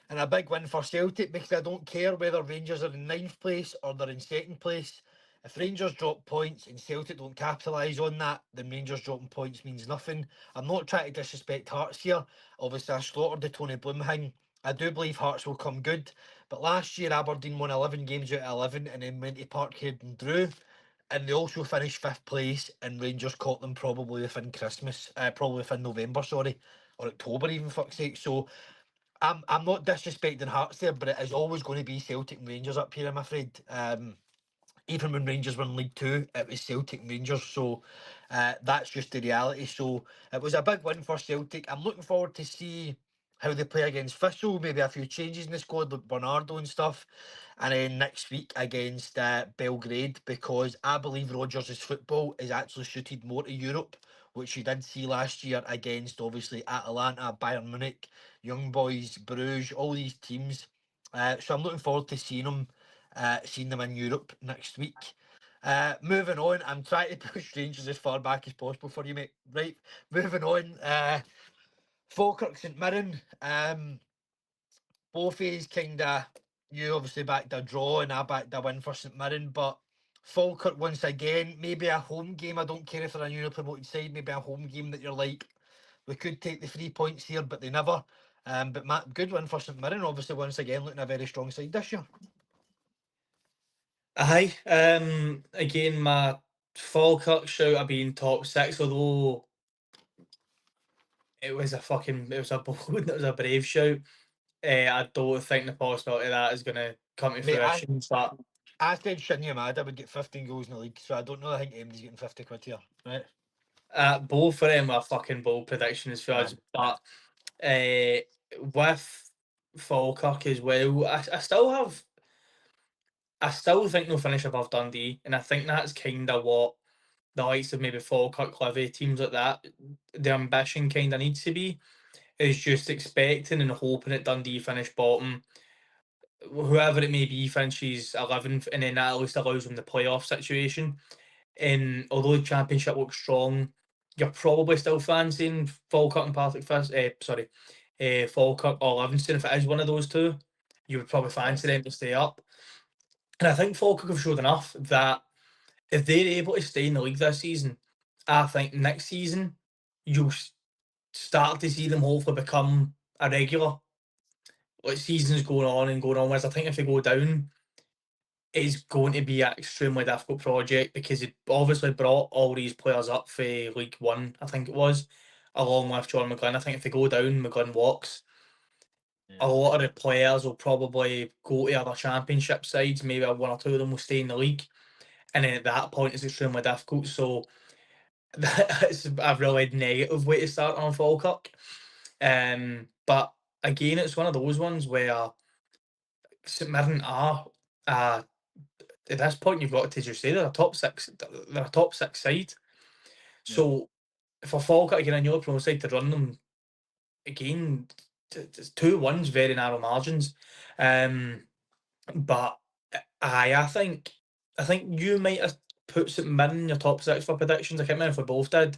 a big win for Celtic because I don't care whether Rangers are in ninth place or they're in second place. If Rangers drop points and Celtic don't capitalise on that, then Rangers dropping points means nothing. I'm not trying to disrespect Hearts here. Obviously, I slaughtered the Tony Bloom thing. I do believe Hearts will come good. But last year, Aberdeen won 11 games out of 11 and then went to Parkhead and drew. And they also finished fifth place, and Rangers caught them probably within Christmas, probably within November, sorry, or October even, fuck's sake. So I'm not disrespecting Hearts there, but it is always going to be Celtic and Rangers up here, I'm afraid. Even when Rangers were in League Two, it was Celtic and Rangers. So that's just the reality. So it was a big win for Celtic. I'm looking forward to see how they play against Thistle. Maybe a few changes in the squad, like Bernardo and stuff. And then next week against Belgrade, because I believe Rodgers' football is actually suited more to Europe, which you did see last year against obviously Atalanta, Bayern Munich, Young Boys, Bruges, all these teams. So I'm looking forward to seeing them in Europe next week. Moving on, I'm trying to push Rangers as far back as possible for you, mate. Right, moving on. Falkirk St Mirren. Both is kind of, you obviously backed a draw and I backed a win for St Mirren, but Falkirk once again, maybe a home game. I don't care if they're a newly promoted side, maybe a home game that you're like, we could take the 3 points here, but they never. But Matt, good win for St Mirren, obviously once again looking a very strong side this year. Aye. Again, my Falkirk shout of being top six, although it was a bold, it was a brave shout. I don't think the possibility of that is going to come to Mate, fruition. But I said Shinya Mada would get 15 goals in the league, so I don't know. I think MD's getting 50 quid here, right? both of them are fucking bold predictions for us. But with Falkirk as well, I still think they'll finish above Dundee, and I think that's kind of what the likes of maybe Falkirk, Clivy, teams like that, the ambition kind of needs to be, is just expecting and hoping that Dundee finish bottom, whoever it may be finishes 11th, and then that at least allows them the playoff situation. And although the championship looks strong, you're probably still fancying Falkirk and Partick first. Falkirk or Livingston. If it is one of those two, you would probably fancy them to stay up. And I think Falkirk have showed enough that if they're able to stay in the league this season, I think next season you'll start to see them hopefully become a regular. Like seasons going on and going on. Whereas I think if they go down, it's going to be an extremely difficult project because it obviously brought all these players up for League One, I think it was, along with John McGlynn. I think if they go down, McGlynn walks. A Yeah. lot of the players will probably go to other championship sides. Maybe one or two of them will stay in the league. And then at that point, it's extremely difficult. So that's a really negative way to start on Falkirk. But again, it's one of those ones where St Mirren are at this point, you've got to just say they're a top six. They're a top six side. Yeah. So for Falkirk again, a new pro side to run them again, it's 2-1's very narrow margins. But I think you might have put St Mirren in your top six for predictions. I can't remember if we both did.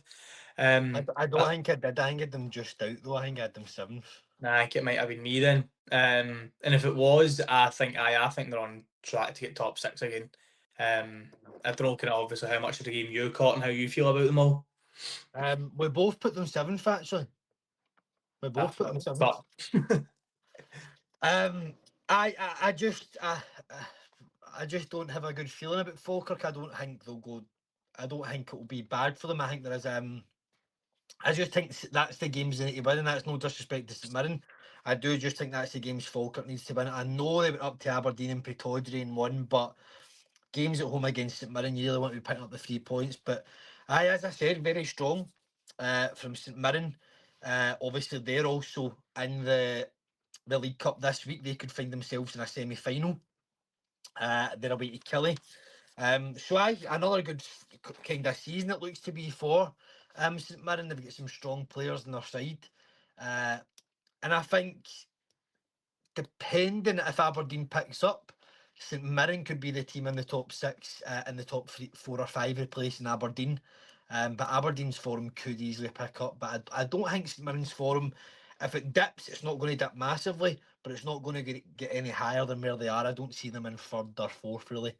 I don't But think I did. I think I had them just out though. I think I had them seventh. nah, I think it might have been me then. And if it was, I think they're on track to get top six again. I don't know kind of obviously how much of the game you caught and how you feel about them all. We both put them seventh actually. We Ah, both put them seventh. but Um, I just I just don't have a good feeling about Falkirk. I don't think they'll go. I don't think it will be bad for them. I think there is I just think that's the games they need to win, and that's no disrespect to St Mirren. I do just think that's the games Falkirk needs to win. I know they went up to Aberdeen and Pretoria and won, but games at home against St Mirren, you really want to be picking up the 3 points. But as I said, very strong from St Mirren. Obviously, they're also in the League Cup this week. They could find themselves in a semi-final. They're away to Killie. So another good kind of season it looks to be for St Mirren. They've got some strong players on their side. And I think depending if Aberdeen picks up, St Mirren could be the team in the top six, in the top 4 or 5, replacing Aberdeen. But Aberdeen's form could easily pick up. But I don't think St Mirren's form, if it dips, it's not going to dip massively, but it's not going to get any higher than where they are. I don't see them in third or fourth, really.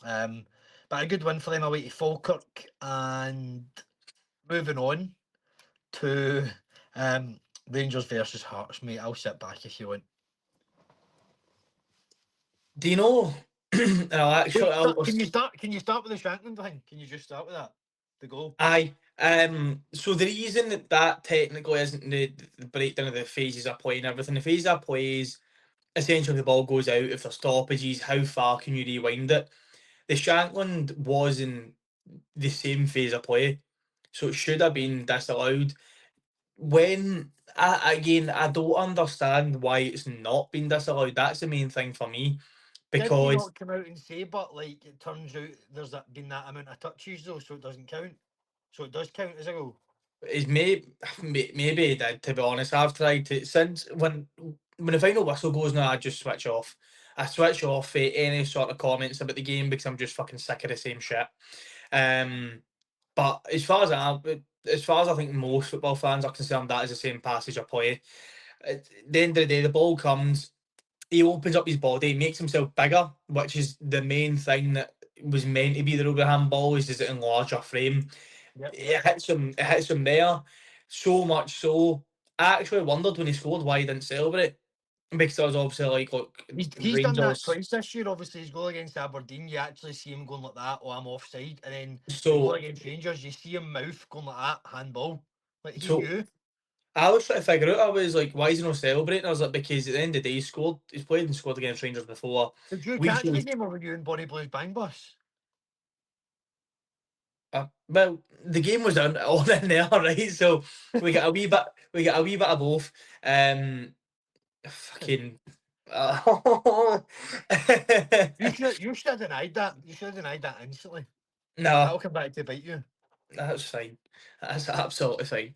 Um, but a good win for them away to Falkirk. And moving on to Rangers versus Hearts, mate. I'll sit back if you want. Do you know? And I'll actually, Can you start with the Shankland thing? Can you just start with that? The goal. aye. So the reason that that technically isn't the breakdown of the phases of play and everything, the phases of play is essentially the ball goes out. If there's stoppages, how far can you rewind it? The Shankland was in the same phase of play, so it should have been disallowed. When again, I don't understand why it's not been disallowed. That's the main thing for me Did he because not come out and say, but like it turns out there's been that amount of touches though, so it doesn't count. So it does count as a goal. it's maybe he did. To be honest, I've tried to since when the final whistle goes now, I just switch off. I switch off any sort of comments about the game because I'm just fucking sick of the same shit. Um, but as far as I think most football fans are concerned, that is the same passage of play. At the end of the day, the ball comes. He opens up his body, makes himself bigger, which is the main thing that was meant to be the rule of handball. Is it enlarge your frame? Yep. It hits him. It hits him there. So much so, I actually wondered when he scored why he didn't celebrate because I was obviously like, look, He's done that Rangers. twice this year. Obviously, his goal against Aberdeen, you actually see him going like that, oh, I'm offside. And then the goal So against Rangers, you see him mouth going like that, handball. Like he so knew. I was trying to figure out. I was like, why is he not celebrating? I was like, because at the end of the day, he scored. He's played and scored against Rangers before. Did you We catch the chose. game or were you in Bonnie Blues Bang Bus? Well, the game was on in there, right? So we got a wee bit. We got a wee bit of both. Fucking. You should have denied that. You should have denied that instantly. No, That'll come back to bite you. that's fine. That's absolutely fine.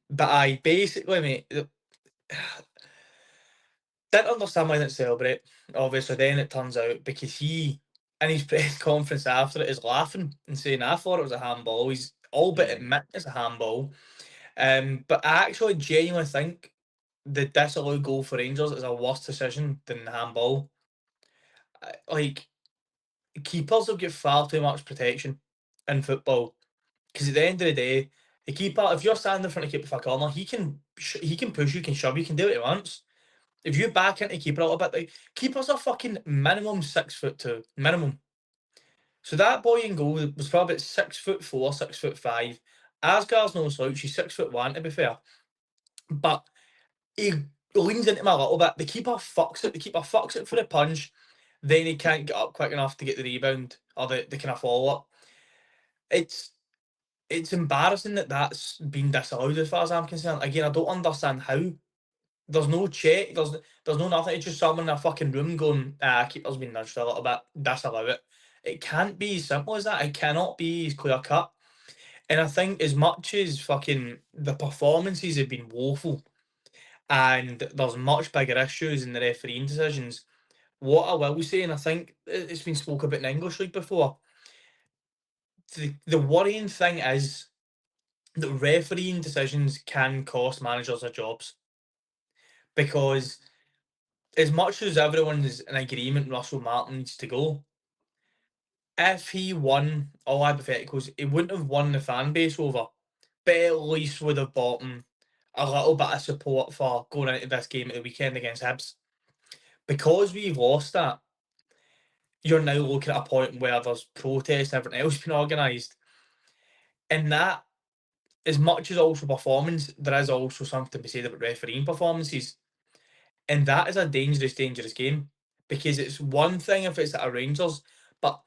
But I basically, mate, didn't understand why he didn't celebrate. Obviously, then it turns out because he, in his press conference after it, is laughing and saying, "I thought it was a handball." He's all but Mm. admitting it's a handball. But I actually genuinely think the disallowed goal for Rangers is a worse decision than the handball. Like keepers will get far too much protection in football because at the end of the day, the keeper, if you're standing in front of the keeper for a corner, he can push, you can shove, you can do what he wants. If you back into keeper a little bit, like keepers are fucking minimum 6'2", minimum. So that boy in goal was probably about 6'4", 6'5". Asgar's no slouch, he's 6'1" to be fair, but he leans into him a little bit. The keeper fucks it. The keeper fucks it for the punch. Then he can't get up quick enough to get the rebound or the kind of follow up. It's it's embarrassing that that's been disallowed as far as I'm concerned. Again, I don't understand how. There's no check. There's no nothing. It's just someone in a fucking room going, keeper's been nudged a little bit. Disallow it. It can't be as simple as that. It cannot be as clear cut. And I think as much as fucking the performances have been woeful and there's much bigger issues in the refereeing decisions, what I will say, and I think it's been spoke about in the English League before, the worrying thing is that refereeing decisions can cost managers their jobs because as much as everyone is in agreement Russell Martin needs to go, if he won all hypotheticals, he wouldn't have won the fan base over, but at least would have bought him a little bit of support for going into this game at the weekend against Hibs. Because we've lost that, you're now looking at a point where there's protests and everything else being organised. And that, as much as also performance, there is also something to be said about refereeing performances. And that is a dangerous, dangerous game. Because it's one thing if it's at a Rangers, but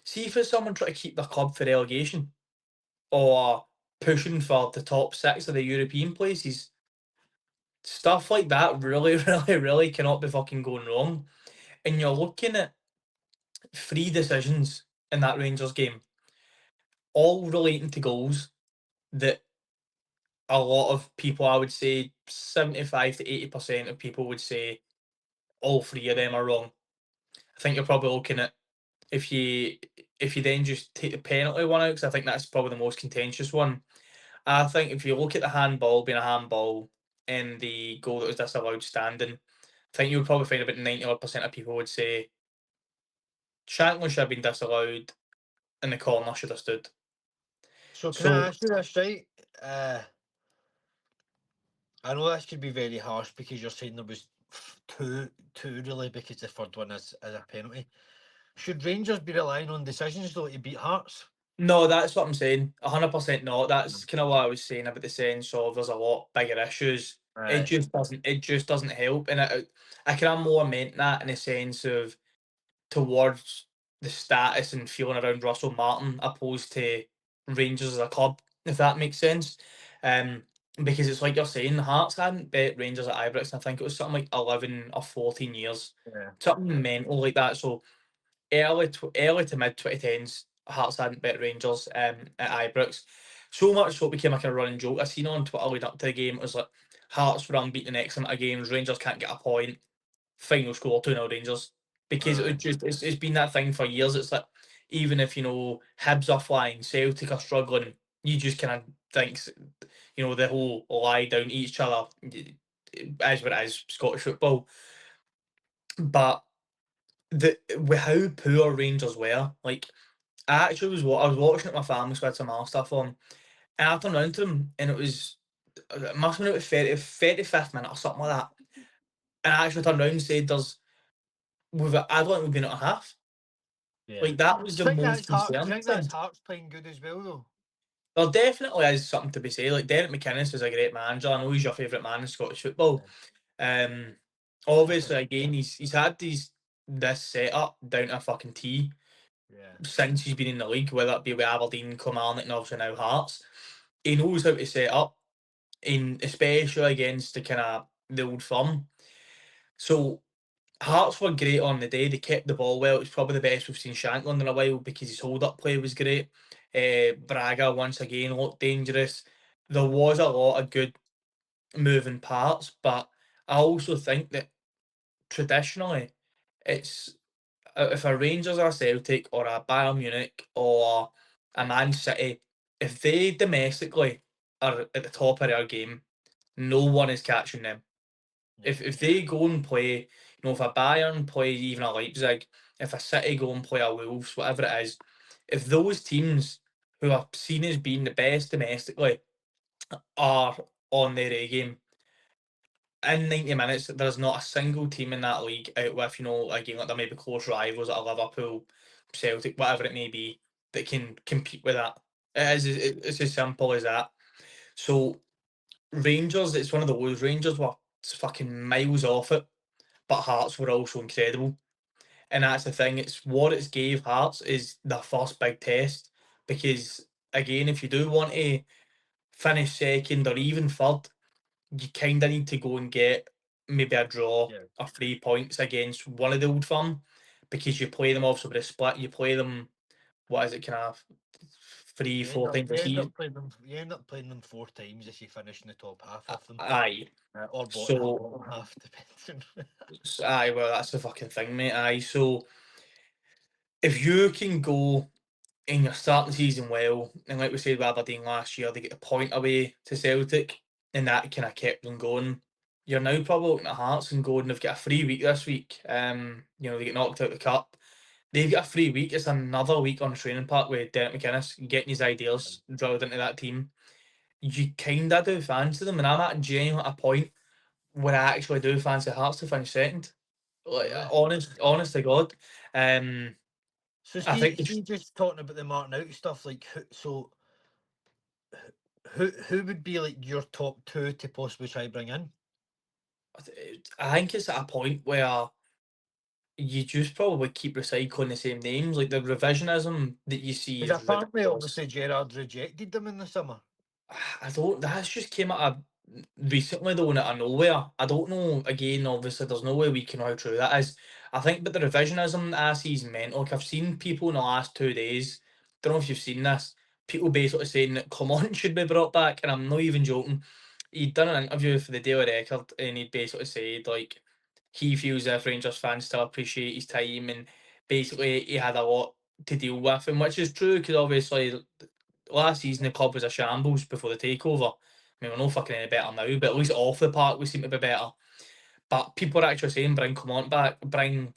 see if it's someone trying to keep their club for relegation or pushing for the top six of the European places, stuff like that really, really, really cannot be fucking going wrong. And you're looking at three decisions in that Rangers game, all relating to goals that a lot of people, I would say 75 to 80% of people would say all three of them are wrong. I think you're probably looking at if you then just take the penalty one out, because I think that's probably the most contentious one. I think if you look at the handball being a handball and the goal that was disallowed standing, I think you would probably find about 90% of people would say Shankland should have been disallowed, and the corner should have stood. So can I So ask you this, right? I know this could be very harsh because you're saying there was two really because the third one is a penalty. Should Rangers be relying on decisions though to beat Hearts? no, that's what I'm saying. 100% not. That's Mm. kind of what I was saying about the sense of there's a lot bigger issues. It Aye. just doesn't. It just doesn't help, and I kind of more meant that in a sense of towards the status and feeling around Russell Martin opposed to Rangers as a club, if that makes sense. Um, because it's like you're saying, Hearts hadn't bet Rangers at Ibrox, and I think it was something like 11 or 14 years, Yeah. something mental like that. So early to mid 2010s, Hearts hadn't bet Rangers at Ibrox. So much so it became like a running joke. I seen on Twitter leading up to the game, it was like Hearts were unbeaten the next amount of games, Rangers can't get a point, final score 2-0 Rangers. Because Aye. it's been that thing for years. It's like even if Hibs are flying, Celtic are struggling, you just kind of think the whole lie down to each other as what it is Scottish football. But with how poor Rangers were, like I actually I was watching it with my family, so I had some other stuff on, and I turned around to them, and it must have been about 35th minute or something like that. And I actually turned around and said, I don't think we've been at a half. Yeah. Like, that was Do the you think most that's Heart? Do you concerning think that's thing. Hearts playing good as well though? There definitely is something to be said. Like, Derek McInnes is a great manager. I know he's your favourite man in Scottish football. Um, Obviously, again, he's had this setup down to a fucking T Yeah. since he's been in the league, whether it be with Aberdeen, Kilmarnock, and obviously now Hearts. He knows how to set up, especially against the kind of the old firm. So Hearts were great on the day. They kept the ball well. It's probably the best we've seen Shankland in a while because his hold-up play was great. Braga once again looked dangerous. There was a lot of good moving parts, but I also think that traditionally, it's if a Rangers or a Celtic or a Bayern Munich or a Man City, if they domestically are at the top of their game, no one is catching them. Yeah. If they go and play, if a Bayern play even a Leipzig, if a City go and play a Wolves, whatever it is, if those teams who are seen as being the best domestically are on their A game, in 90 minutes, there's not a single team in that league out with, again, like there may be close rivals at a Liverpool, Celtic, whatever it may be, that can compete with that. It's as simple as that. So Rangers, it's one of those. Rangers were fucking miles off it, but Hearts were also incredible. And that's the thing. It's what it's gave Hearts is the first big test. Because again, if you do want to finish second or even third, you kind of need to go and get maybe a draw Yeah. or 3 points against one of the old firm, because you play them also with a split. You play them, what is it, kind of three, You end four up times you a end up season? playing them. You end up playing them 4 times if you finish in the top half of them, Aye. or So, bottom half, depending. aye, well, that's the fucking thing, mate. Aye. So, if you can go and you're starting the season well, and like we said with Aberdeen last year, they get a point away to Celtic, and that kind of kept them going. You're now probably looking at Hearts and going, they've got a free week this week. They get knocked out of the cup. They've got a free week. It's another week on the training park with Derek McInnes getting his ideas drilled into that team. You kind of do fancy them, and I'm at genuinely at a point where I actually do fancy Hearts to finish second. Like Really? honest to God. Um, So I think see, just talking about the Martin out stuff, like who would be like your top two to possibly try bring in? I think it's at a point where you just probably keep recycling the same names, like the revisionism that you see Because is apparently, ridiculous. obviously, Gerard rejected them in the summer. I don't. That's just came out of recently though, and out of nowhere. I don't know. Again, obviously, there's no way we can know how true that is. I think, but the revisionism that I see is mental. Like I've seen people in the last 2 days. Don't know if you've seen this. People basically saying that Clement should be brought back, and I'm not even joking. He'd done an interview for the Daily Record, and he basically said like he feels if Rangers fans still appreciate his time, and basically he had a lot to deal with, and which is true because obviously last season the club was a shambles before the takeover. I mean, we're not fucking any better now, but at least off the park we seem to be better. But people are actually saying bring Clement back, bring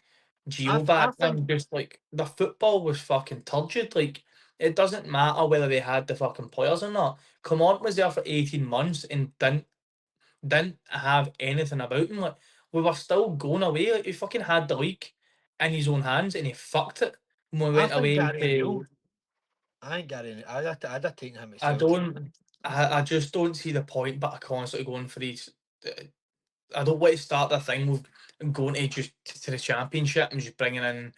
Gio I back think then, just like the football was fucking turgid. Like it doesn't matter whether they had the fucking players or not. Clement was there for 18 months and didn't have anything about him. Like we were still going away. Like he fucking had the league in his own hands and he fucked it when we I went think away Gary to. O'Neill. I ain't Gary. I'd have taken him at I Celtic. don't. I just don't see the point. But I constantly going for these. I don't want to start the thing with going to just to the championship and just bringing in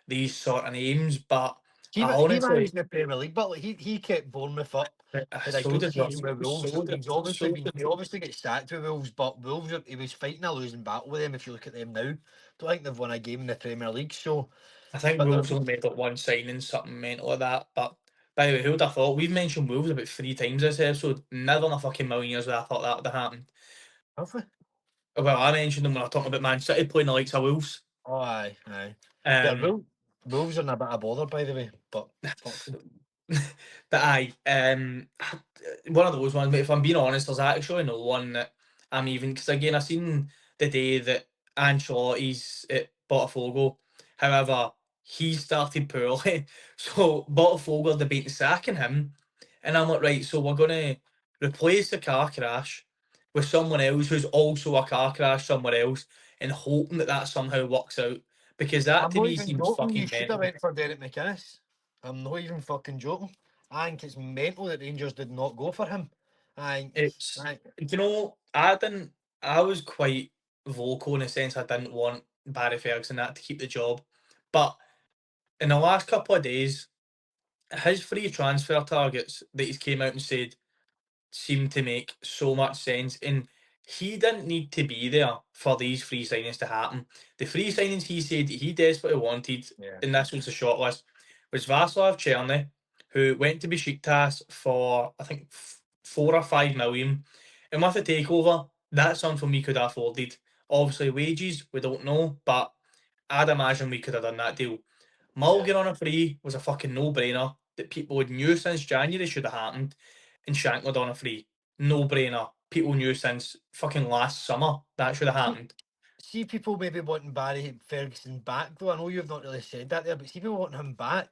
these sort of names. But I He honestly, managed the Premier League, but like, he kept Bournemouth up. Had a so good did us. season with Wolves. He's obviously been he obviously gets sacked with Wolves, but Wolves he was fighting a losing battle with them. If you look at them now, don't think they've won a game in the Premier League. So, I think but they're, Wolves only made up one signing, something mental like that. But by the way, who would have thought? We've mentioned Wolves about 3 times this episode. Never in a fucking million years would I thought that would have happened. have we? Well, I mentioned them when I was talking about Man City playing the likes of Wolves. Oh, aye. Yeah, Um, Wolves are in a bit of bother, by the way. But fuck them. but aye, one of those ones. But if I'm being honest, there's actually no one that I'm even because again I seen the day that Ancelotti's at Botafogo. However, he started poorly, so Botafogo are debating sacking him, and I'm like, right, so we're gonna replace the car crash with someone else who's also a car crash somewhere else, and hoping that that somehow works out because that I'm to not me even seems joking. You fucking should have mental. went for Derek McInnes. I'm not even fucking joking. I think it's mental that Rangers did not go for him. I think, It's I, you know, I didn't I was quite vocal in the sense I didn't want Barry Ferguson that to keep the job. But in the last couple of days, his free transfer targets that he's came out and said seemed to make so much sense. And he didn't need to be there for these free signings to happen. The free signings he said he desperately wanted, yeah, and this was the short list, was Václav Cherny, who went to Besiktas for I think 4 or 5 million. And with the takeover, that's something we could have afforded. Obviously, wages we don't know, but I'd imagine we could have done that deal. yeah. Mulligan on a free was a fucking no-brainer that people had knew since January should have happened, and Shankland on a free. No-brainer. People knew since fucking last summer that should have See, happened. see people maybe wanting Barry Ferguson back, though. I know you've not really said that there, but see people wanting him back.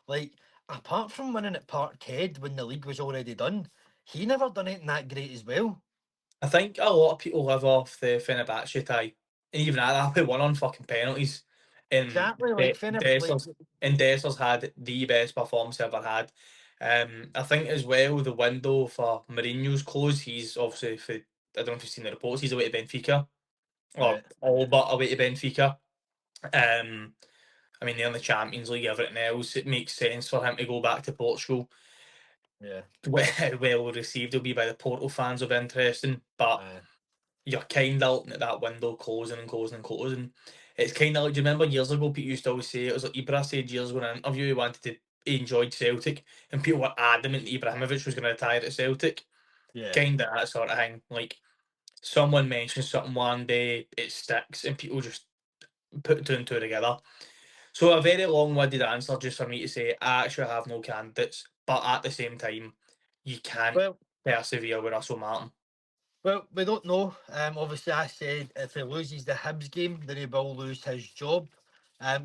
Like, apart from winning at Parkhead when the league was already done, he never done anything that great as well. I think a lot of people live off the Fenerbahce tie, and even at that, we won on fucking penalties. And Exactly, like like Dessers had the best performance he ever had. I think as well the window for Mourinho's closed. He's obviously for, I don't know if you've seen the reports. He's away to Benfica, or right, all but away to Benfica. Um, I mean, they're in the Champions League, everything else. It makes sense for him to go back to Portugal. yeah, Well received will be by the Porto fans will be interesting, but aye, you're kind of looking at that window closing and closing and closing. It's kind of like, do you remember years ago, people used to always say, it was like Ibra said years ago in an interview he wanted to, he enjoyed Celtic, and people were adamant Ibrahimovic was going to retire at Celtic. yeah. Kind of that sort of thing. Like, someone mentions something one day, it sticks, and people just put two and two together. So a very long-winded answer just for me to say I actually have no candidates, but at the same time, you can't Well, persevere with Russell Martin. Well, we don't know. Obviously, I said if he loses the Hibs game, then he will lose his job.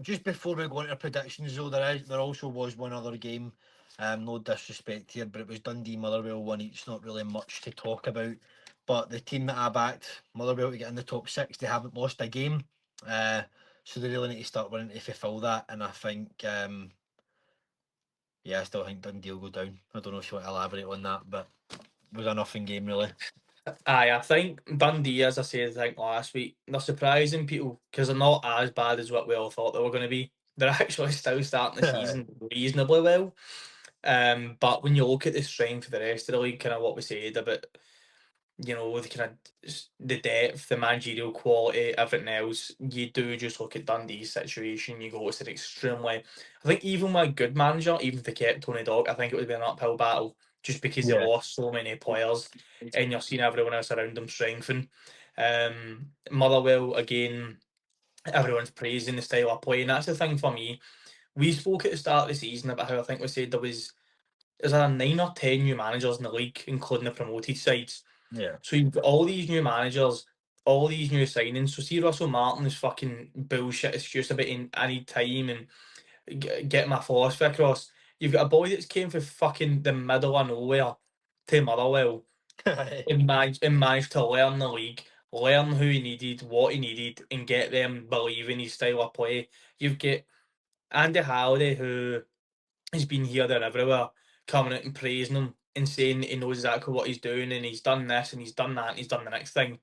Just before we go into predictions, though, there also was one other game. No disrespect here, but it was Dundee Motherwell one each. Not really much to talk about. But the team that I backed, Motherwell to get in the top six, they haven't lost a game. So they really need to start winning to fulfil that. And I think, yeah, I still think Dundee will go down. I don't know if you want to elaborate on that, but it was a nothing game really. Aye, I think Dundee, as I said, I think last week, they're surprising people because they're not as bad as what we all thought they were going to be. They're actually still starting the season reasonably well. But when you look at the strength of the rest of the league, kind of what we said about, the kind of the depth, the managerial quality, everything else, you do just look at Dundee's situation. You go, it's an extremely. I think even with a good manager, even if they kept Tony Dog, I think it would be an uphill battle just because they Yeah. lost so many players, and you're seeing everyone else around them strengthen. Motherwell again, everyone's praising the style of play, and that's the thing for me. We spoke at the start of the season about how I think we said there's a 9 or 10 new managers in the league, including the promoted sides. Yeah. So you've got all these new managers, all these new signings. So see Russell Martin's fucking bullshit excuse about I need time and get my philosophy across. You've got a boy that's came from fucking the middle of nowhere to Motherwell Aye. and managed to learn the league, learn who he needed, what he needed, and get them believing his style of play. You've got Andy Halliday, who has been here, there, everywhere, coming out and praising him and saying he knows exactly what he's doing and he's done this and he's done that and he's done the next thing.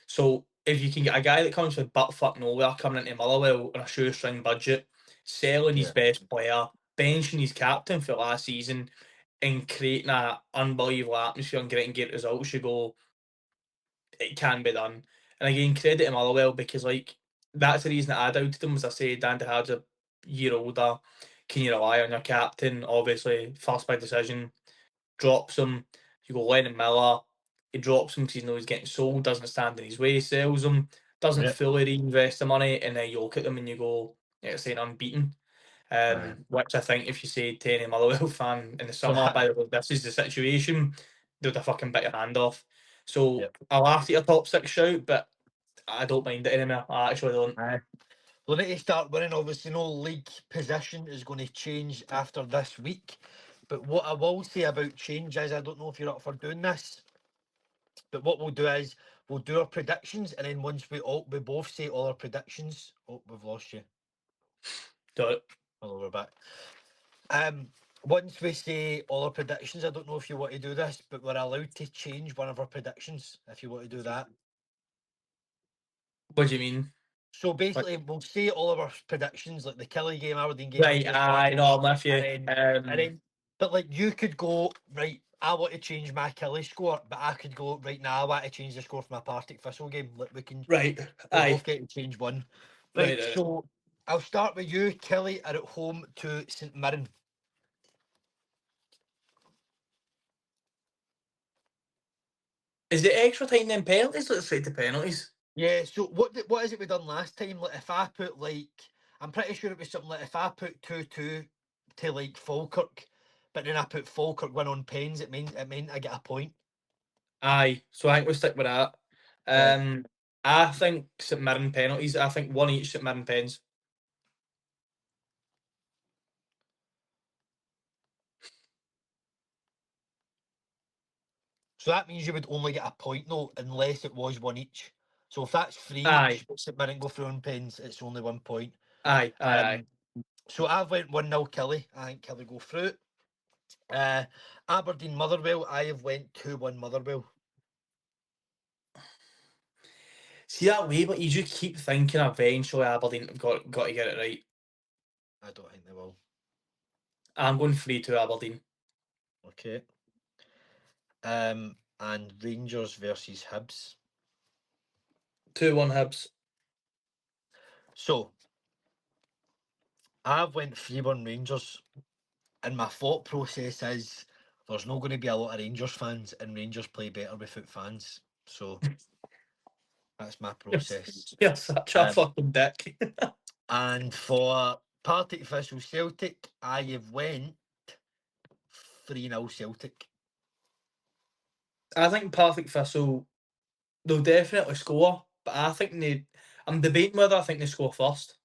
So if you can get a guy that comes from buttfuck nowhere coming into Motherwell on a shoestring budget, selling his Yeah. best player, benching his captain for last season, and creating an unbelievable atmosphere and getting great results, you go, it can be done. And again, credit to Motherwell because like that's the reason that I doubted him. As I say, Dandy Hard's a year older. Can you rely on your captain? Obviously, first by decision, drops him. You go Lennon Miller, he drops him because he knows he's getting sold, doesn't stand in his way, sells him, doesn't Yep. fully reinvest the money, and then you look at them and you go, yeah, it's saying unbeaten. Aye. Which I think if you say to any Motherwell fan in the summer, by the way, this is the situation, they would have fucking bit your hand off. So Yep. I'll laugh at your top six shout, but I don't mind it anymore. I actually don't. Aye. We'll need to start winning. Obviously, no league position is going to change after this week. But what I will say about change is, I don't know if you're up for doing this, but what we'll do is we'll do our predictions, and then once we both say all our predictions. Oh, we've lost you. Do it. Hello, we're back. Once we say all our predictions, I don't know if you want to do this, but we're allowed to change one of our predictions if you want to do that. What do you mean? So Like, basically, we'll say all of our predictions, like the Kelly game, Aberdeen game we've right, just I watched, know, I'm with and you. then, but like you could go right. I want to change my Kelly score, but I could go right now. I want to change the score for my Partick Thistle game. Like Right, we aye, both get to change one. right, Right. right. So I'll start with you. Kelly are at home to St Mirren. Is it extra time then penalties? Let's say to penalties. Yeah. So what is it we done last time? Like if I put I'm pretty sure it was something like if I put 2-2 to like Falkirk, but then I put Falkirk win on pens, it meant I get a point. Aye, so I think we'll stick with that. Right. I think St Mirren penalties. I think one each St Mirren pens. So that means you would only get a point though, unless it was one each. So if that's three Aye, each, St Mirren go through on pens, it's only 1 point. aye, aye, aye. So I've went 1-0 Kelly. I think Kelly go through. Aberdeen Motherwell, I have went 2-1 Motherwell. See that way, but you just keep thinking eventually Aberdeen have got to get it right. I don't think they will. I'm going 3-2 Aberdeen. Okay. And Rangers versus Hibs. 2-1 Hibs. So I've went 3-1 Rangers, and my thought process is there's not going to be a lot of Rangers fans, and Rangers play better without fans. So that's my process. You're such a Um, fucking dick. and for Partick Thistle Celtic, I have went 3-0 Celtic. I think Partick Thistle, they'll definitely score, but I think I'm debating whether I think they score first.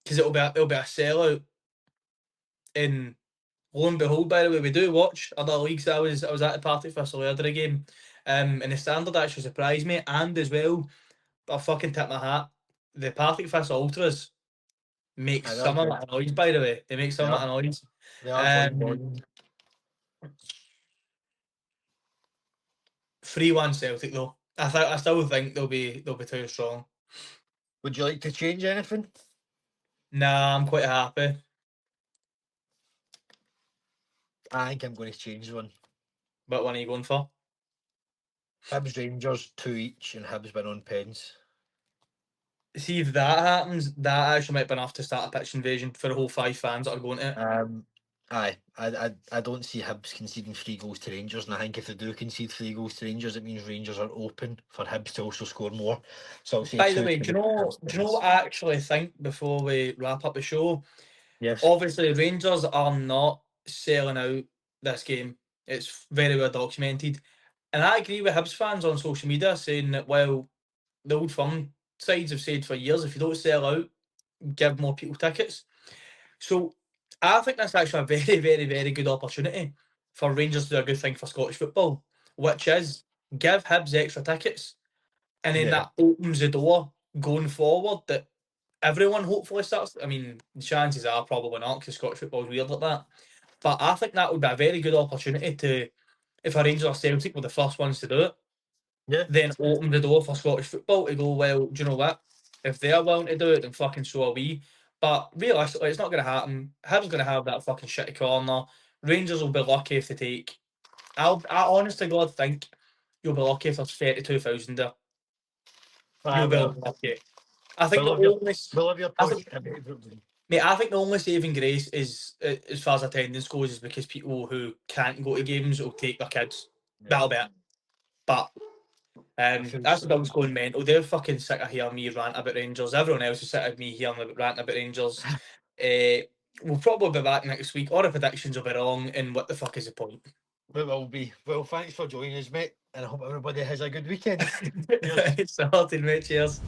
Because it'll be a sellout. And lo and behold, by the way, we do watch other leagues. I was at the Partick Thistle earlier game. And the standard actually surprised me, and as well, I fucking tip my hat. The Partick Thistle Ultras make Aye, they're some good. amount of noise, by the way. They make They some are, amount of noise. they are going Um, on. 3-1 Celtic though. I still think they'll be too strong. Would you like to change anything? Nah, I'm quite happy. I think I'm going to change one. But what are you going for? Hibs Rangers 2 each, and Hibs win on pens. See if that happens, that actually might be enough to start a pitch invasion for the whole 5 fans that are going to it. Aye, I don't see Hibs conceding 3 goals to Rangers, and I think if they do concede 3 goals to Rangers, it means Rangers are open for Hibs to also score more. So I'll say By the 2 way, to Hibs do you know pens. what I actually think before we wrap up the show? Yes. Obviously, Rangers are not selling out this game. It's very well documented. And I agree with Hibs fans on social media saying that, well, the old firm sides have said for years, if you don't sell out, give more people tickets. So I think that's actually a very, very, very good opportunity for Rangers to do a good thing for Scottish football, which is give Hibs extra tickets. And then Yeah. that opens the door going forward that everyone hopefully starts. I mean, the chances are probably not because Scottish football is weird like that. But I think that would be a very good opportunity to, if a Rangers or Celtic were the first ones to do it, Yeah. then open the door for Scottish football to go, well, do you know what? If they're willing to do it, then fucking so are we. But realistically, it's not going to happen. Hibs going to have that fucking shitty corner. Rangers will be lucky if they take. I honest to God think you'll be lucky if there's 32,000 there. You'll be Well, lucky. I we think the love your only, we love your I think, point. Brooklyn. mate, I think the only saving grace is, as far as attendance goes, is because people who can't go to games will take their kids. Yeah. That'll be it. But I feel that's so. the dogs going mental. They're fucking sick of hearing me rant about Rangers. Everyone else is sick of me hearing about ranting about Rangers. We'll probably be back next week. All the predictions will be wrong, and what the fuck is the point? We will be. Well, thanks for joining us, mate, and I hope everybody has a good weekend. Cheers. It's sorted, mate. Cheers.